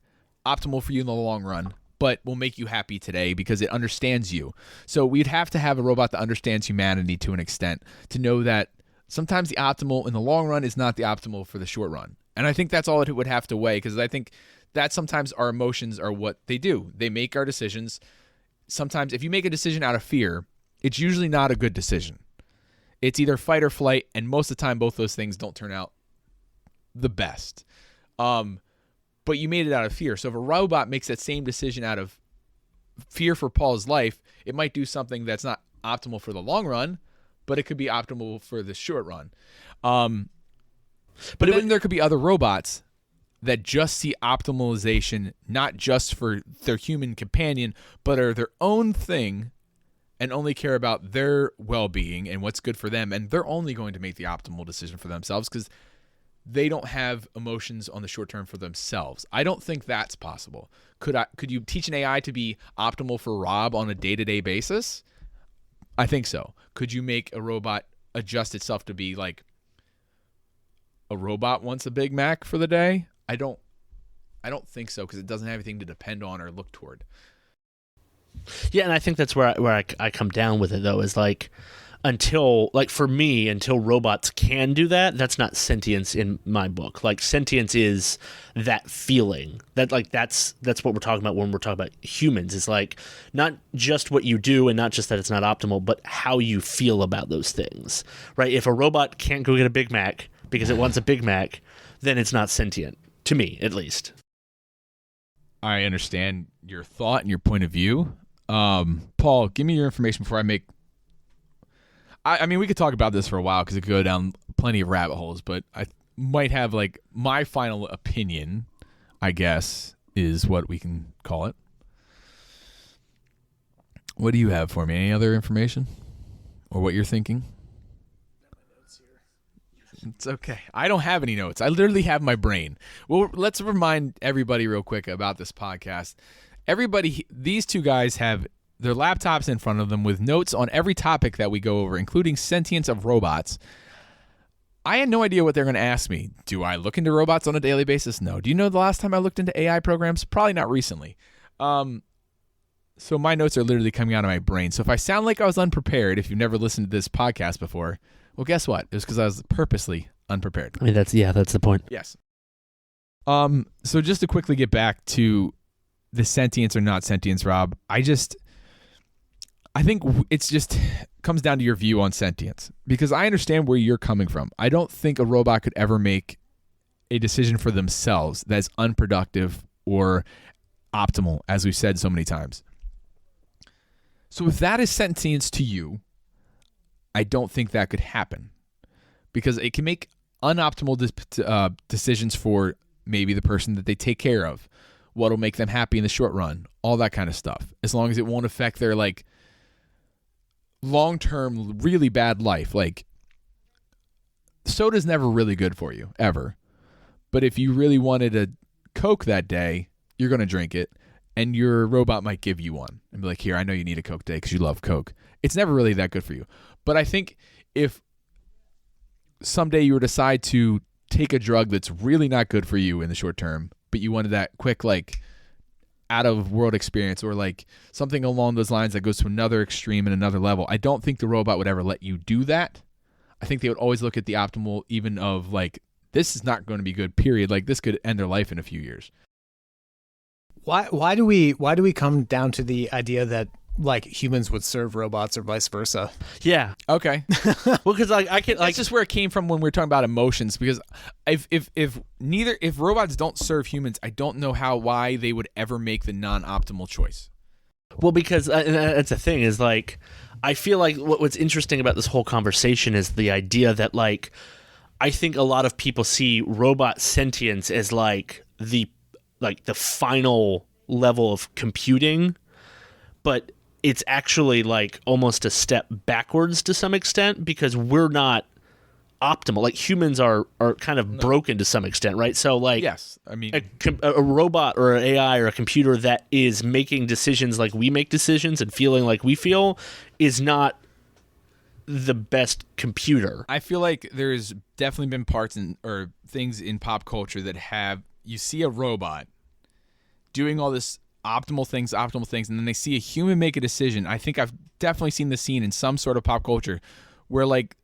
Speaker 2: optimal for you in the long run, but will make you happy today because it understands you. So we'd have to have a robot that understands humanity to an extent to know that sometimes the optimal in the long run is not the optimal for the short run. And I think that's all it would have to weigh, because I think that sometimes our emotions are what they do. They make our decisions. Sometimes if you make a decision out of fear, it's usually not a good decision. It's either fight or flight, and most of the time both those things don't turn out the best. But you made it out of fear. So if a robot makes that same decision out of fear for Paul's life, it might do something that's not optimal for the long run, but it could be optimal for the short run. But then there could be other robots that just see optimization not just for their human companion, but are their own thing and only care about their well-being and what's good for them. And they're only going to make the optimal decision for themselves because they don't have emotions on the short term for themselves. I don't think that's possible. Could you teach an AI to be optimal for Rob on a day-to-day basis? I think so. Could you make a robot adjust itself to be like a robot wants a Big Mac for the day? I don't think so, because it doesn't have anything to depend on or look toward.
Speaker 3: Yeah, and I think that's where I come down with it, though, is like, until robots can do that, that's not sentience in my book. Like, sentience is that feeling. That's what we're talking about when we're talking about humans. It's like not just what you do and not just that it's not optimal, but how you feel about those things, right? If a robot can't go get a Big Mac because it wants a Big Mac, then it's not sentient, to me at least.
Speaker 2: I understand your thought and your point of view. Paul, give me your information before I make. I mean, we could talk about this for a while because it could go down plenty of rabbit holes, but I might have like my final opinion, I guess, is what we can call it. What do you have for me? Any other information or what you're thinking? It's okay. I don't have any notes. I literally have my brain. Well, let's remind everybody real quick about this podcast. Everybody, these two guys have their laptops in front of them with notes on every topic that we go over, including sentience of robots. I had no idea what they're going to ask me. Do I look into robots on a daily basis? No. Do you know the last time I looked into AI programs? Probably not recently. So my notes are literally coming out of my brain. So if I sound like I was unprepared, if you've never listened to this podcast before, well, guess what? It was because I was purposely unprepared.
Speaker 3: I mean, that's the point.
Speaker 2: Yes. So just to quickly get back to the sentience or not sentience, Rob, I think it's just comes down to your view on sentience, because I understand where you're coming from. I don't think a robot could ever make a decision for themselves that's unproductive or optimal, as we've said so many times. So if that is sentience to you, I don't think that could happen, because it can make unoptimal decisions for maybe the person that they take care of, what will make them happy in the short run, all that kind of stuff, as long as it won't affect their like long-term really bad life. Like, soda's never really good for you, ever. But if you really wanted a Coke that day, you're going to drink it, and your robot might give you one and be like, here, I know you need a Coke today because you love Coke. It's never really that good for you. But I think if someday you were to decide to take a drug that's really not good for you in the short term, but you wanted that quick, like, out-of-world experience, or like something along those lines that goes to another extreme and another level, I don't think the robot would ever let you do that. I think they would always look at the optimal, even of like, this is not going to be good, period. Like, this could end their life in a few years.
Speaker 1: Why do we come down to the idea that like humans would serve robots or vice versa?
Speaker 3: Yeah.
Speaker 2: Okay.
Speaker 3: Well, because like I can like
Speaker 2: That's just where it came from when we were talking about emotions. Because if robots don't serve humans, I don't know why they would ever make the non-optimal choice.
Speaker 3: Well, because and that's the thing is like, I feel like what's interesting about this whole conversation is the idea that like, I think a lot of people see robot sentience as like the final level of computing, but it's actually like almost a step backwards to some extent, because we're not optimal. Like, humans are kind of broken to some extent, right? So like,
Speaker 2: yes, I mean,
Speaker 3: a robot or an AI or a computer that is making decisions like we make decisions and feeling like we feel is not the best computer.
Speaker 2: I feel like there's definitely been parts or things in pop culture that you see a robot doing all this optimal things, and then they see a human make a decision. I think I've definitely seen the scene in some sort of pop culture where like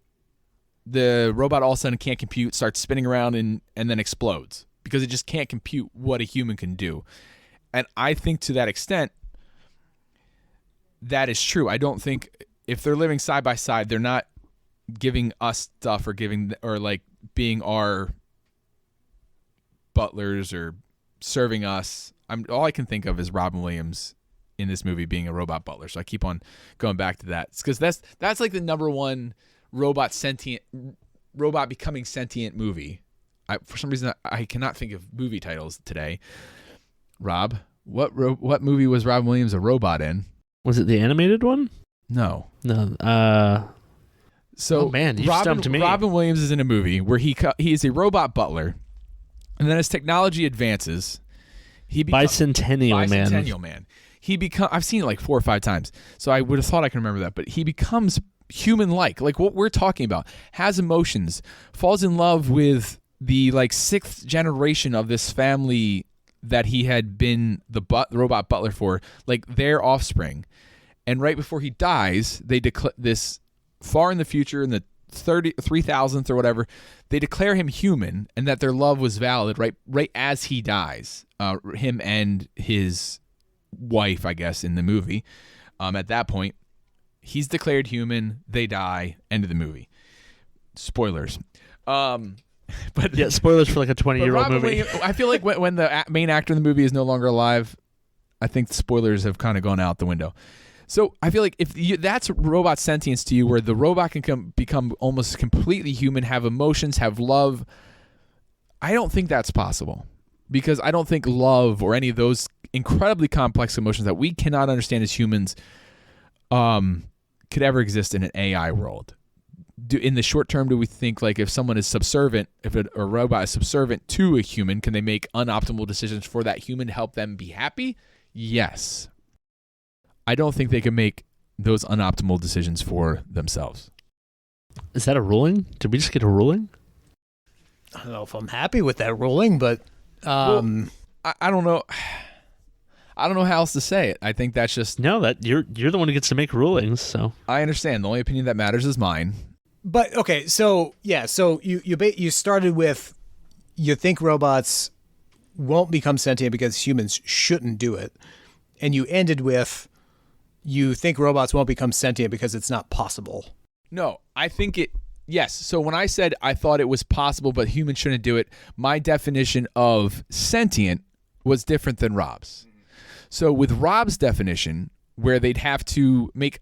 Speaker 2: the robot all of a sudden can't compute, starts spinning around and then explodes because it just can't compute what a human can do. And I think to that extent, that is true. I don't think if they're living side by side, they're not giving us stuff or like being our butlers or serving us. All I can think of is Robin Williams in this movie being a robot butler. So I keep on going back to that. It's because that's like the number one robot becoming sentient movie. For some reason, I cannot think of movie titles today. Rob, what movie was Robin Williams a robot in?
Speaker 3: Was it the animated one?
Speaker 2: No.
Speaker 3: So, oh man, you stumped me.
Speaker 2: Robin Williams is in a movie where he is a robot butler, and then as technology advances, Bicentennial Man. I've seen it like 4 or 5 times, so I would have thought I can remember that. But he becomes human-like, like what we're talking about, has emotions, falls in love with the like 6th generation of this family that he had been the robot butler for, like their offspring. And right before he dies, they declare this far in the future, in the 3000th or whatever, they declare him human and that their love was valid right as he dies. Him and his wife, I guess, in the movie. At that point, he's declared human. They die. End of the movie. Spoilers. But
Speaker 3: yeah, spoilers for like a 20-year-old movie.
Speaker 2: I feel like when the main actor in the movie is no longer alive, I think spoilers have kind of gone out the window. So I feel like if that's robot sentience to you, where the robot can become almost completely human, have emotions, have love, I don't think that's possible, because I don't think love or any of those incredibly complex emotions that we cannot understand as humans could ever exist in an AI world. In the short term, do we think like if someone is subservient, if a robot is subservient to a human, can they make unoptimal decisions for that human to help them be happy? Yes. I don't think they can make those unoptimal decisions for themselves.
Speaker 3: Is that a ruling? Did we just get a ruling?
Speaker 1: I don't know if I'm happy with that ruling, but
Speaker 2: I don't know. I don't know how else to say it. I think that's just
Speaker 3: No, that you're the one who gets to make rulings. So
Speaker 2: I understand. The only opinion that matters is mine.
Speaker 1: But okay, so yeah, so you started with you think robots won't become sentient because humans shouldn't do it, and you ended with you think robots won't become sentient because it's not possible.
Speaker 2: No, I think it. Yes. So when I said I thought it was possible, but humans shouldn't do it, my definition of sentient was different than Rob's. So with Rob's definition, where they'd have to make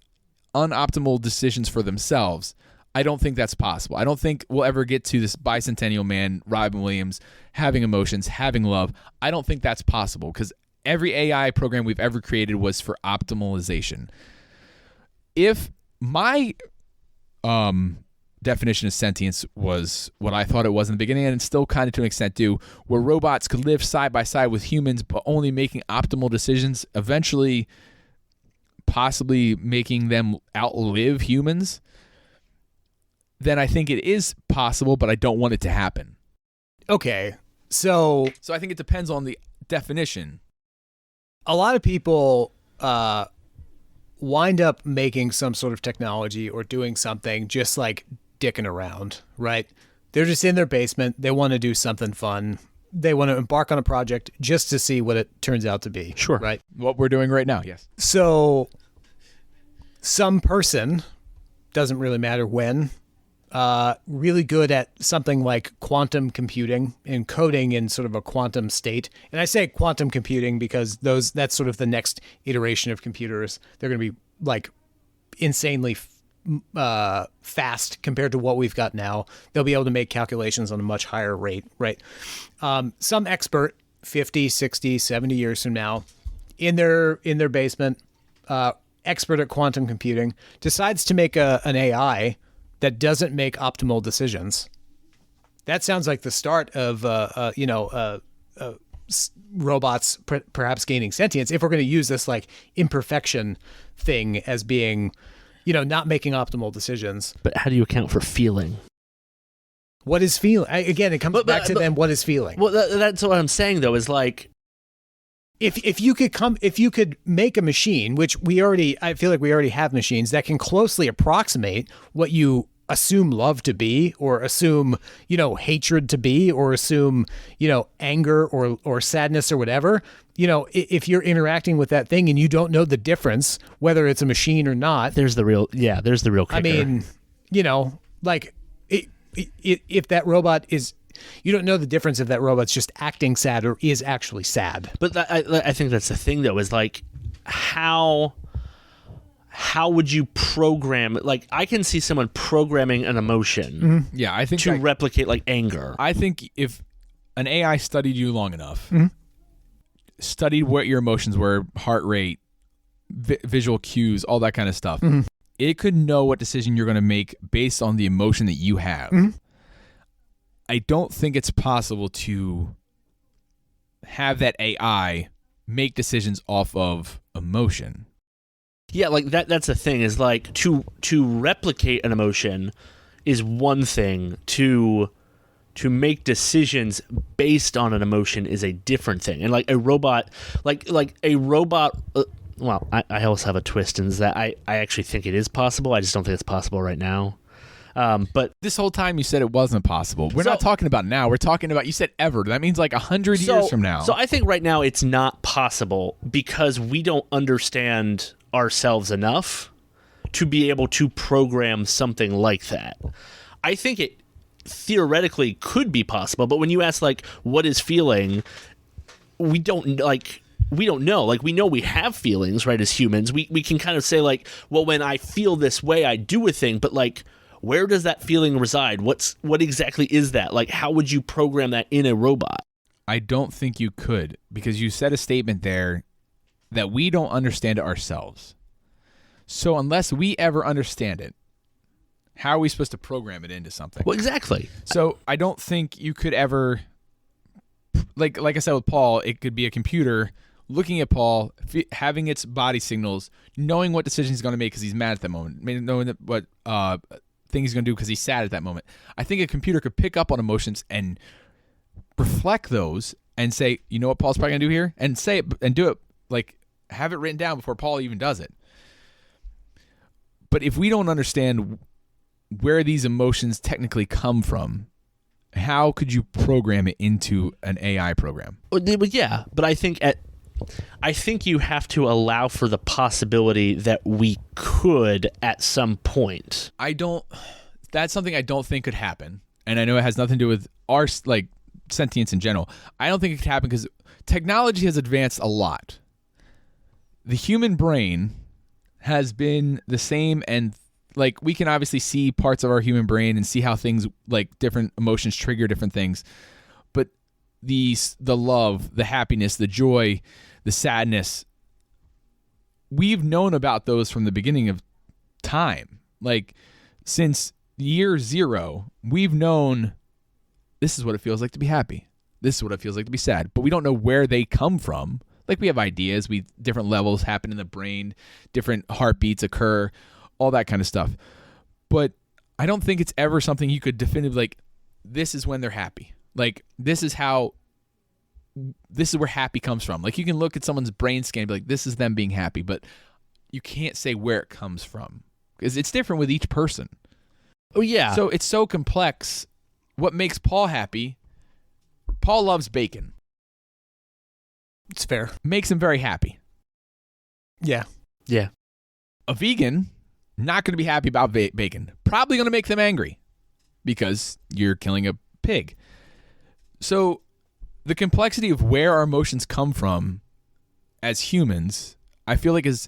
Speaker 2: unoptimal decisions for themselves, I don't think that's possible. I don't think we'll ever get to this bicentennial man, Robin Williams, having emotions, having love. I don't think that's possible, because every AI program we've ever created was for optimization. If my definition of sentience was what I thought it was in the beginning, and still kind of to an extent do, where robots could live side by side with humans, but only making optimal decisions, eventually possibly making them outlive humans, then I think it is possible, but I don't want it to happen.
Speaker 1: Okay, so
Speaker 2: I think it depends on the definition.
Speaker 1: A lot of people wind up making some sort of technology or doing something just like dicking around, right? They're just in their basement. They want to do something fun. They want to embark on a project just to see what it turns out to be.
Speaker 3: Sure.
Speaker 1: Right?
Speaker 2: What we're doing right now, yes.
Speaker 1: So some person, doesn't really matter when, really good at something like quantum computing and coding in sort of a quantum state. And I say quantum computing because that's sort of the next iteration of computers. They're going to be like insanely fast compared to what we've got now. They'll be able to make calculations on a much higher rate, right? Some expert 50, 60, 70 years from now in their basement, expert at quantum computing, decides to make an AI that doesn't make optimal decisions. That sounds like the start of robots perhaps gaining sentience, if we're going to use this like imperfection thing as being, not making optimal decisions.
Speaker 3: But how do you account for feeling?
Speaker 1: What is feeling? Again, it comes back to then what is feeling.
Speaker 3: Well, that's what I'm saying though, is like,
Speaker 1: if you could make a machine, which I feel like we already have machines that can closely approximate what you assume love to be, or assume, hatred to be, or assume, anger or sadness or whatever, if you're interacting with that thing and you don't know the difference, whether it's a machine or not.
Speaker 3: There's the real kicker.
Speaker 1: I mean, like if that robot is, you don't know the difference if that robot's just acting sad or is actually sad.
Speaker 3: But I think that's the thing, though, is like how would you program? Like, I can see someone programming an emotion
Speaker 2: Yeah, I think
Speaker 3: to replicate like anger.
Speaker 2: I think if an AI studied you long enough, studied what your emotions were, heart rate, visual cues, all that kind of stuff, it could know what decision you're going to make based on the emotion that you have. I don't think it's possible to have that AI make decisions off of emotion.
Speaker 3: Yeah, like that's the thing, is like to replicate an emotion is one thing. To make decisions based on an emotion is a different thing. And like a robot, well, I also have a twist in that I actually think it is possible. I just don't think it's possible right now. But
Speaker 2: this whole time you said it wasn't possible. We're not talking about now. We're talking about, you said ever. That means like 100 years from now.
Speaker 3: So I think right now it's not possible because we don't understand ourselves enough to be able to program something like that. I think it theoretically could be possible, but when you ask like what is feeling, we don't, like, we don't know. Like, we know we have feelings, right, as humans. We can kind of say, like, well, when I feel this way, I do a thing, but, like, where does that feeling reside? What exactly is that? Like, how would you program that in a robot?
Speaker 2: I don't think you could, because you said a statement there that we don't understand it ourselves. So unless we ever understand it, how are we supposed to program it into something?
Speaker 3: Well, exactly.
Speaker 2: So I don't think you could ever, like I said with Paul, it could be a computer looking at Paul, having its body signals, knowing what decision he's going to make because he's mad at that moment, knowing what thing he's going to do because he's sad at that moment. I think a computer could pick up on emotions and reflect those and say, you know what Paul's probably going to do here? And say it and do it, like have it written down before Paul even does it. But if we don't understand where these emotions technically come from, how could you program it into an AI program?
Speaker 3: Well, yeah, but I think you have to allow for the possibility that we could at some point.
Speaker 2: That's something I don't think could happen. And I know it has nothing to do with our like sentience in general. I don't think it could happen because technology has advanced a lot. The human brain has been the same, and like we can obviously see parts of our human brain and see how things like different emotions trigger different things. But the love, the happiness, the joy, the sadness, we've known about those from the beginning of time. Like since year zero, we've known this is what it feels like to be happy. This is what it feels like to be sad. But we don't know where they come from. Like we have ideas, different levels happen in the brain, different heartbeats occur, all that kind of stuff. But I don't think it's ever something you could definitively like, this is when they're happy. Like this is where happy comes from. Like you can look at someone's brain scan and be like, this is them being happy, but you can't say where it comes from because it's different with each person.
Speaker 3: Oh yeah.
Speaker 2: So it's so complex. What makes Paul happy? Paul loves bacon.
Speaker 1: It's fair.
Speaker 2: Makes him very happy.
Speaker 1: Yeah.
Speaker 3: Yeah.
Speaker 2: A vegan, not going to be happy about bacon. Probably going to make them angry because you're killing a pig. So the complexity of where our emotions come from as humans, I feel like is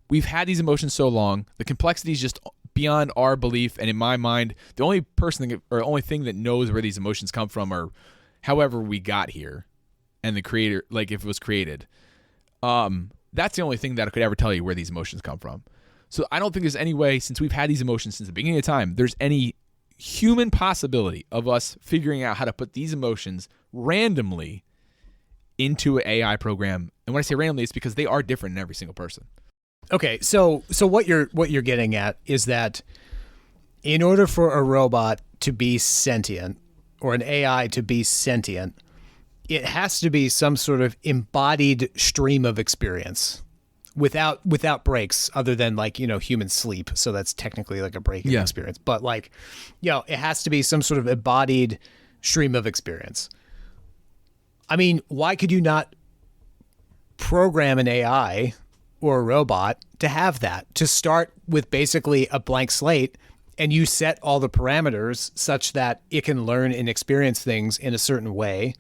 Speaker 2: we've had these emotions so long, the complexity is just beyond our belief. And in my mind, the only only thing that knows where these emotions come from are however we got here and the creator, like if it was created. That's the only thing that could ever tell you where these emotions come from. So I don't think there's any way, since we've had these emotions since the beginning of time, there's any human possibility of us figuring out how to put these emotions randomly into an AI program. And when I say randomly, it's because they are different in every single person.
Speaker 1: Okay, so what you're getting at is that in order for a robot to be sentient or an AI to be sentient, it has to be some sort of embodied stream of experience without breaks other than like, human sleep. So that's technically like a break in experience. But like, it has to be some sort of embodied stream of experience. I mean, why could you not program an AI or a robot to have that, to start with basically a blank slate, and you set all the parameters such that it can learn and experience things in a certain way,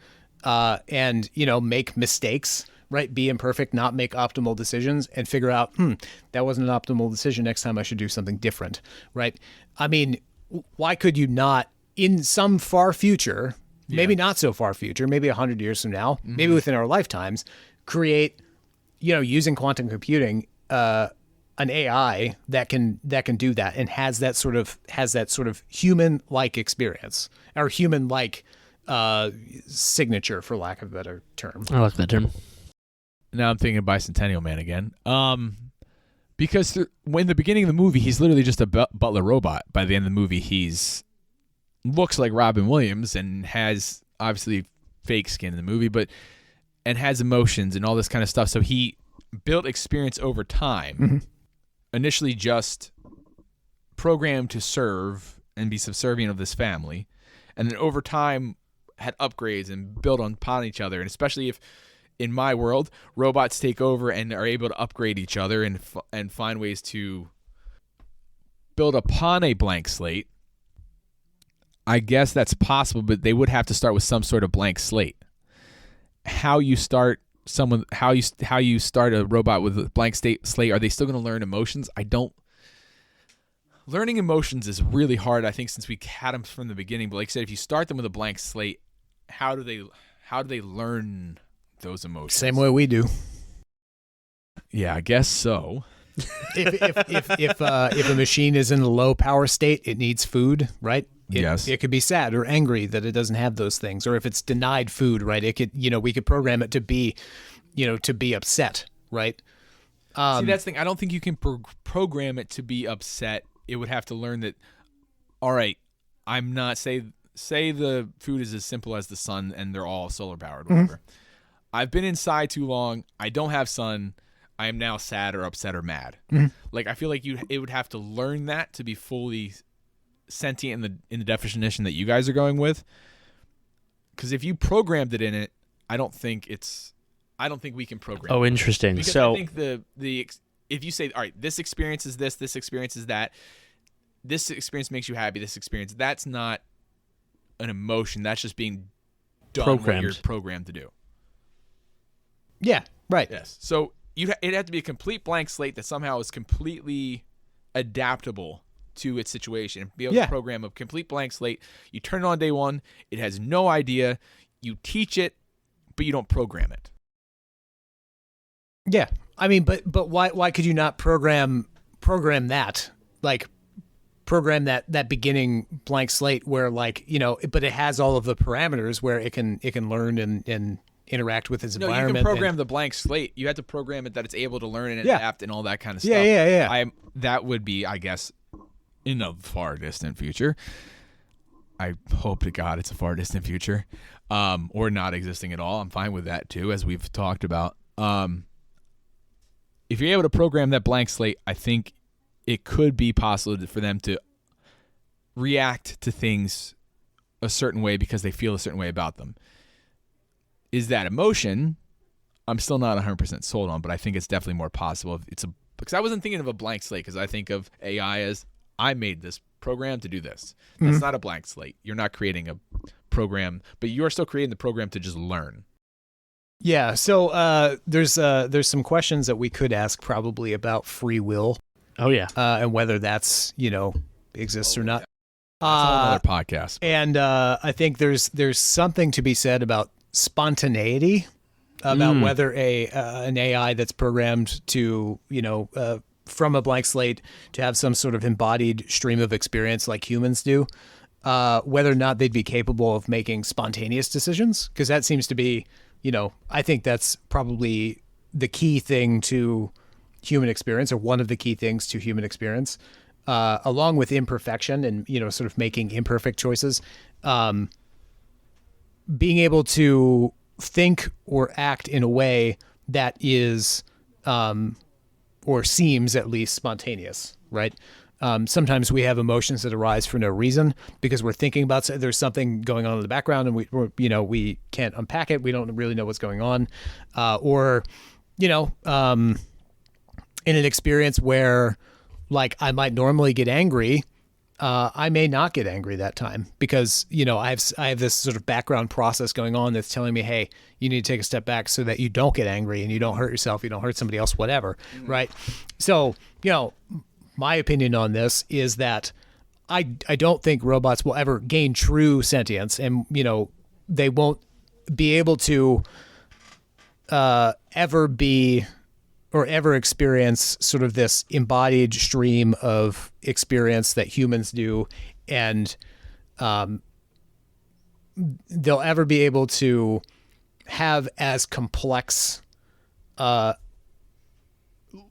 Speaker 1: and make mistakes, right? Be imperfect, not make optimal decisions, and figure out, that wasn't an optimal decision. Next time I should do something different, right? I mean, why could you not, in some far future, maybe not so far future, maybe 100 years from now, maybe within our lifetimes, create, using quantum computing, an AI that can do that and has that sort of human-like experience or human-like signature, for lack of a better term.
Speaker 3: I like that term.
Speaker 2: Now I'm thinking Bicentennial Man again. Because when the beginning of the movie, he's literally just a butler robot. By the end of the movie, he's looks like Robin Williams and has obviously fake skin in the movie, and has emotions and all this kind of stuff. So he built experience over time. Initially just programmed to serve and be subservient of this family, and then over time had upgrades and build upon each other. And especially if, in my world, robots take over and are able to upgrade each other and find ways to build upon a blank slate, I guess that's possible, but they would have to start with some sort of blank slate. How you start how you start a robot with a blank slate. Are they still going to learn emotions? Learning emotions is really hard, I think, since we had them from the beginning. But like I said, if you start them with a blank slate, how do they learn those emotions?
Speaker 1: Same way we do.
Speaker 2: Yeah, I guess so.
Speaker 1: If a machine is in a low power state, it needs food, right?
Speaker 2: Yes.
Speaker 1: It could be sad or angry that it doesn't have those things, or if it's denied food, right? It could, we could program it to be, to be upset, right?
Speaker 2: See, that's the thing. I don't think you can program it to be upset. It would have to learn that. All right, I'm not say the food is as simple as the sun and they're all solar powered, whatever. Mm-hmm. I've been inside too long. I don't have sun. I am now sad or upset or mad. Mm-hmm. Like, I feel like it would have to learn that to be fully sentient in the definition that you guys are going with. Because if you programmed it in it, I don't think we can program.
Speaker 3: Oh, interesting.
Speaker 2: Because
Speaker 3: so
Speaker 2: I think if you say, all right, this experience is this experience is that, this experience makes you happy, this experience, that's not an emotion. That's just being done what you're programmed to do.
Speaker 1: Yeah. Right.
Speaker 2: Yes. So it had to be a complete blank slate that somehow is completely adaptable to its situation. Be able to program a complete blank slate. You turn it on day one. It has no idea. You teach it, but you don't program it.
Speaker 1: Yeah. I mean, but why could you not program that? Like, program that beginning blank slate where, like, but it has all of the parameters where it can learn and interact with its environment.
Speaker 2: No, you can program the blank slate. You have to program it that it's able to learn and adapt and all that kind of stuff.
Speaker 1: Yeah.
Speaker 2: That would be, I guess, in a far distant future. I hope to God it's a far distant future, or not existing at all. I'm fine with that too, as we've talked about. If you're able to program that blank slate, I think it could be possible for them to react to things a certain way because they feel a certain way about them. Is that emotion? I'm still not 100% sold on, but I think it's definitely more possible. Because I wasn't thinking of a blank slate, because I think of AI as, I made this program to do this. That's not a blank slate. You're not creating a program, but you're still creating the program to just learn.
Speaker 1: Yeah. So there's some questions that we could ask probably about free will.
Speaker 3: Oh yeah.
Speaker 1: And whether that's exists or not.
Speaker 2: That's another podcast.
Speaker 1: And I think there's something to be said about spontaneity, about whether an AI that's programmed to from a blank slate to have some sort of embodied stream of experience like humans do, whether or not they'd be capable of making spontaneous decisions, because that seems to be, I think that's probably the key thing to human experience, or one of the key things to human experience, along with imperfection and sort of making imperfect choices. Being able to think or act in a way that is, or seems at least, spontaneous, right? Sometimes we have emotions that arise for no reason because we're thinking about, there's something going on in the background and we can't unpack it. We don't really know what's going on. Or in an experience where, like, I might normally get angry, I may not get angry that time because, I have this sort of background process going on that's telling me, hey, you need to take a step back so that you don't get angry and you don't hurt yourself, you don't hurt somebody else, whatever, right? So, my opinion on this is that I don't think robots will ever gain true sentience, and, they won't be able to ever be or ever experience sort of this embodied stream of experience that humans do, and they'll ever be able to have as complex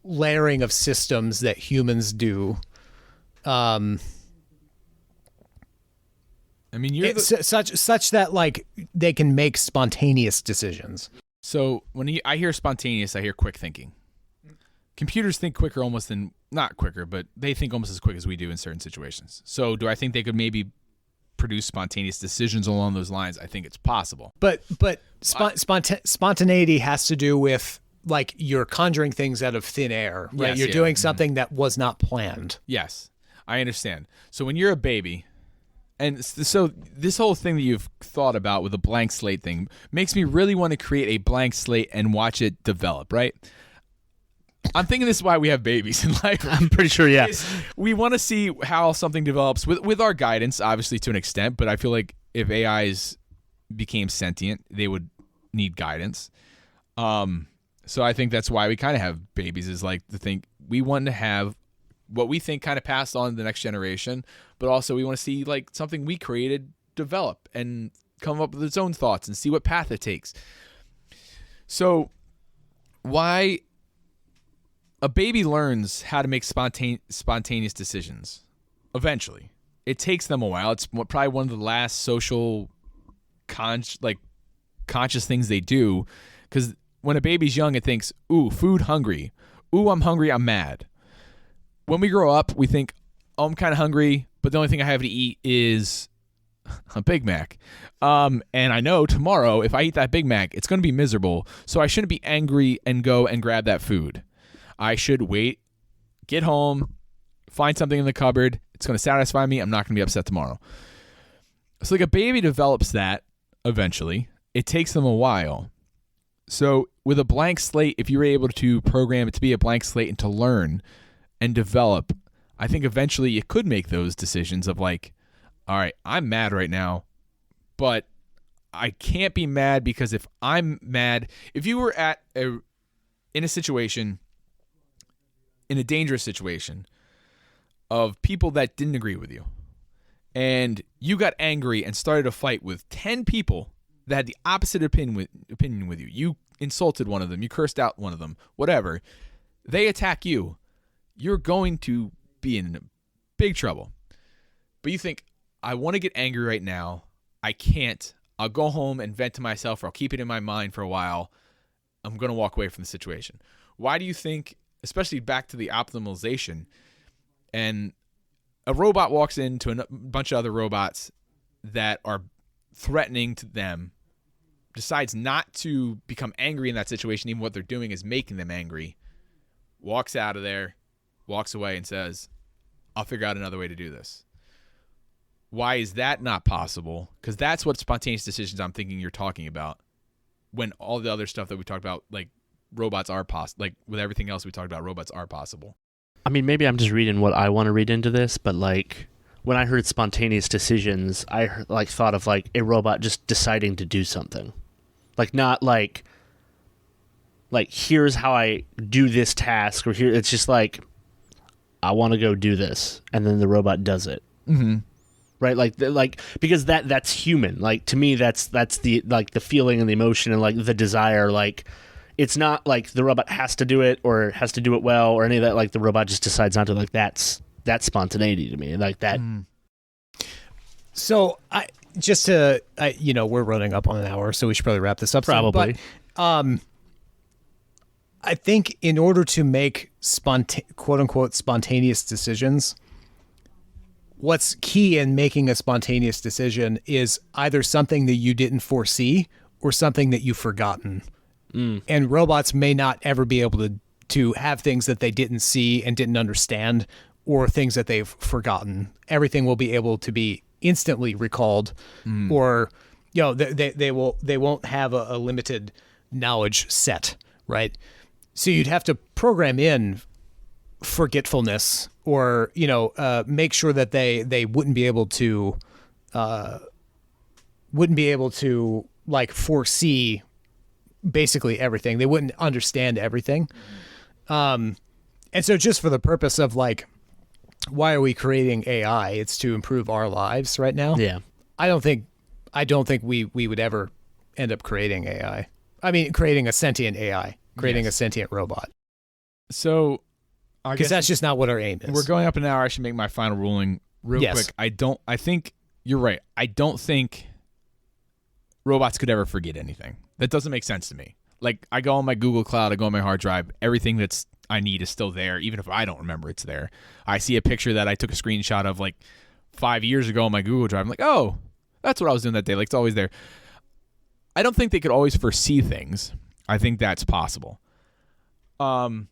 Speaker 1: layering of systems that humans do.
Speaker 2: I mean,
Speaker 1: such that, like, they can make spontaneous decisions.
Speaker 2: So when I hear spontaneous, I hear quick thinking. Computers think quicker, almost than, not quicker, but they think almost as quick as we do in certain situations. So do I think they could maybe produce spontaneous decisions along those lines? I think it's possible.
Speaker 1: But spontaneity has to do with, like, you're conjuring things out of thin air, right?
Speaker 2: Yes,
Speaker 1: you're doing something that was not planned.
Speaker 2: Yes, I understand. So when you're a baby And so this whole thing that you've thought about with the blank slate thing makes me really want to create a blank slate and watch it develop, right? I'm thinking this is why we have babies in life.
Speaker 3: I'm pretty sure, yeah.
Speaker 2: We want to see how something develops with our guidance, obviously, to an extent, but I feel like if AIs became sentient, they would need guidance. So I think that's why we kind of have babies, is like the thing we want to have what we think kind of passed on to the next generation, but also we want to see like something we created develop and come up with its own thoughts and see what path it takes. So why a baby learns how to make spontaneous decisions eventually. It takes them a while. It's probably one of the last social conscious things they do, because when a baby's young, it thinks, ooh, food, hungry. Ooh, I'm hungry, I'm mad. When we grow up, we think, oh, I'm kind of hungry, but the only thing I have to eat is a Big Mac. And I know tomorrow, if I eat that Big Mac, it's going to be miserable, so I shouldn't be angry and go and grab that food. I should wait, get home, find something in the cupboard. It's going to satisfy me. I'm not going to be upset tomorrow. So like a baby develops that eventually. It takes them a while. So with a blank slate, if you were able to program it to be a blank slate and to learn and develop, I think eventually you could make those decisions of like, all right, I'm mad right now, but I can't be mad, because if I'm mad, if you were in a situation, in a dangerous situation of people that didn't agree with you, and you got angry and started a fight with 10 people that had the opposite opinion with you. You insulted one of them. You cursed out one of them. Whatever. They attack you. You're going to be in big trouble. But you think, I want to get angry right now. I can't. I'll go home and vent to myself, or I'll keep it in my mind for a while. I'm going to walk away from the situation. Why do you think, especially back to the optimization, and a robot walks into a bunch of other robots that are threatening to them, decides not to become angry in that situation, even what they're doing is making them angry, walks out of there, walks away and says, I'll figure out another way to do this. Why is that not possible? Because that's what spontaneous decisions I'm thinking you're talking about, when all the other stuff that we talked about, like robots are possible, like with everything else we talked about, robots are possible.
Speaker 3: I mean, maybe I'm just reading what I want to read into this, but like when I heard spontaneous decisions, I thought of like a robot just deciding to do something. Like not like here's how I do this task, or here it's just like I want to go do this, and then the robot does it.
Speaker 2: Mm-hmm.
Speaker 3: Right, like because that's human. Like to me, that's the like the feeling and the emotion and like the desire. Like it's not like the robot has to do it or has to do it well or any of that. Like the robot just decides not to. Like that's spontaneity to me. Like that.
Speaker 1: So we're running up on an hour, so we should probably wrap this up.
Speaker 3: Probably.
Speaker 1: Soon. But I think in order to make quote unquote spontaneous decisions, what's key in making a spontaneous decision is either something that you didn't foresee or something that you've forgotten. And robots may not ever be able to have things that they didn't see and didn't understand, or things that they've forgotten. Everything will be able to be instantly recalled, or they won't have a limited knowledge set, right? So you'd have to program in forgetfulness, or make sure that they wouldn't be able to like foresee basically everything. They wouldn't understand everything. And so just for the purpose of like, why are we creating AI? It's to improve our lives right now.
Speaker 3: Yeah.
Speaker 1: I don't think we would ever end up creating AI. I mean, creating a sentient AI, creating a sentient robot.
Speaker 2: So
Speaker 1: because that's just not what our aim is.
Speaker 2: We're going up an hour. I should make my final ruling real quick. I think you're right. I don't think robots could ever forget anything. That doesn't make sense to me. Like, I go on my Google Cloud, I go on my hard drive, everything that's I need is still there, even if I don't remember it's there. I see a picture that I took a screenshot of like 5 years ago on my Google Drive. I'm like, oh, that's what I was doing that day. Like, it's always there. I don't think they could always foresee things. I think that's possible. I'm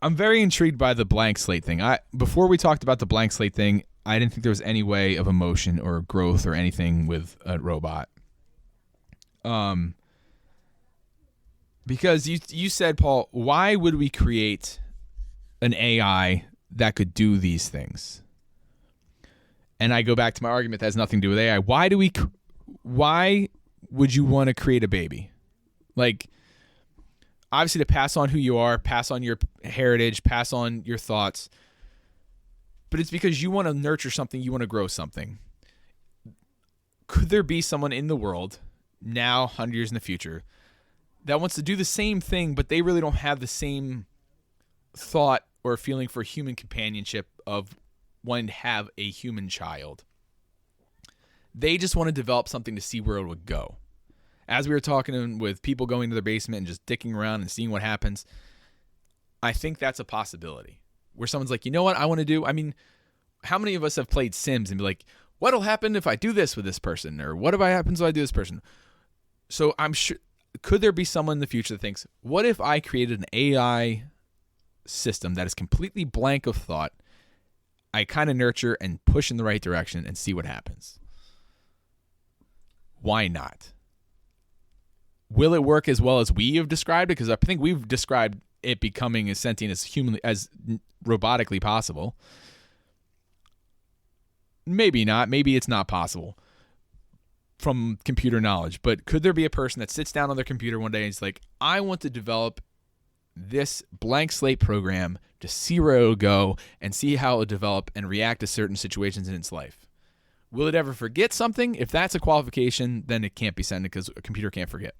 Speaker 2: very intrigued by the blank slate thing. Before we talked about the blank slate thing, I didn't think there was any way of emotion or growth or anything with a robot. Because you said, Paul, why would we create an AI that could do these things? And I go back to my argument that has nothing to do with AI. Why would you want to create a baby? Like, obviously to pass on who you are, pass on your heritage, pass on your thoughts. But it's because you want to nurture something, you want to grow something. Could there be someone in the world now, 100 years in the future, that wants to do the same thing, but they really don't have the same thought or feeling for human companionship of wanting to have a human child? They just want to develop something to see where it would go. As we were talking with people going to their basement and just dicking around and seeing what happens, I think that's a possibility. Where someone's like, you know what I want to do? I mean, how many of us have played Sims and be like, what'll happen if I do this with this person? Or what if I happens if I do this person? So I'm sure, could there be someone in the future that thinks, what if I created an AI system that is completely blank of thought? I kind of nurture and push in the right direction and see what happens. Why not? Will it work as well as we have described it? Because I think we've described it becoming as sentient as humanly, as robotically possible. Maybe not. Maybe it's not possible from computer knowledge. But could there be a person that sits down on their computer one day and is like, I want to develop this blank slate program to see where it will go and see how it will develop and react to certain situations in its life? Will it ever forget something? If that's a qualification, then it can't be sentient because a computer can't forget.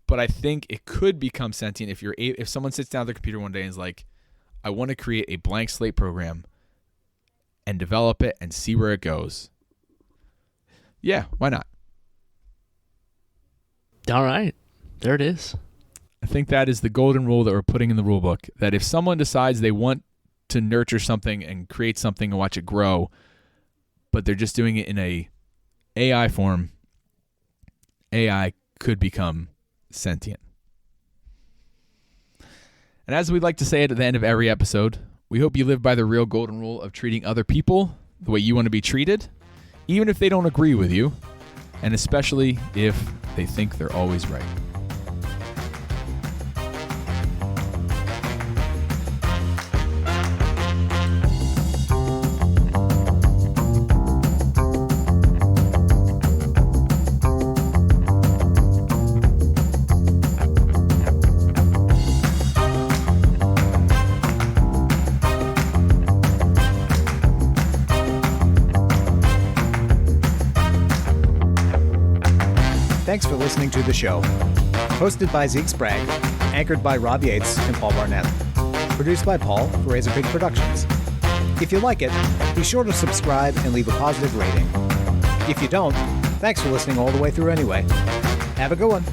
Speaker 2: But I think it could become sentient if someone sits down at their computer one day and is like, I want to create a blank slate program and develop it and see where it goes. Yeah, why not?
Speaker 3: All right. There it is.
Speaker 2: I think that is the golden rule that we're putting in the rule book, that if someone decides they want to nurture something and create something and watch it grow, but they're just doing it in a AI form, AI could become sentient. And as we like to say at the end of every episode, we hope you live by the real golden rule of treating other people the way you want to be treated, even if they don't agree with you, and especially if they think they're always right.
Speaker 1: Thanks for listening to the show. Hosted by Zeke Sprague, anchored by Rob Yates and Paul Barnett. Produced by Paul for Razorpig Productions. If you like it, be sure to subscribe and leave a positive rating. If you don't, thanks for listening all the way through anyway. Have a good one.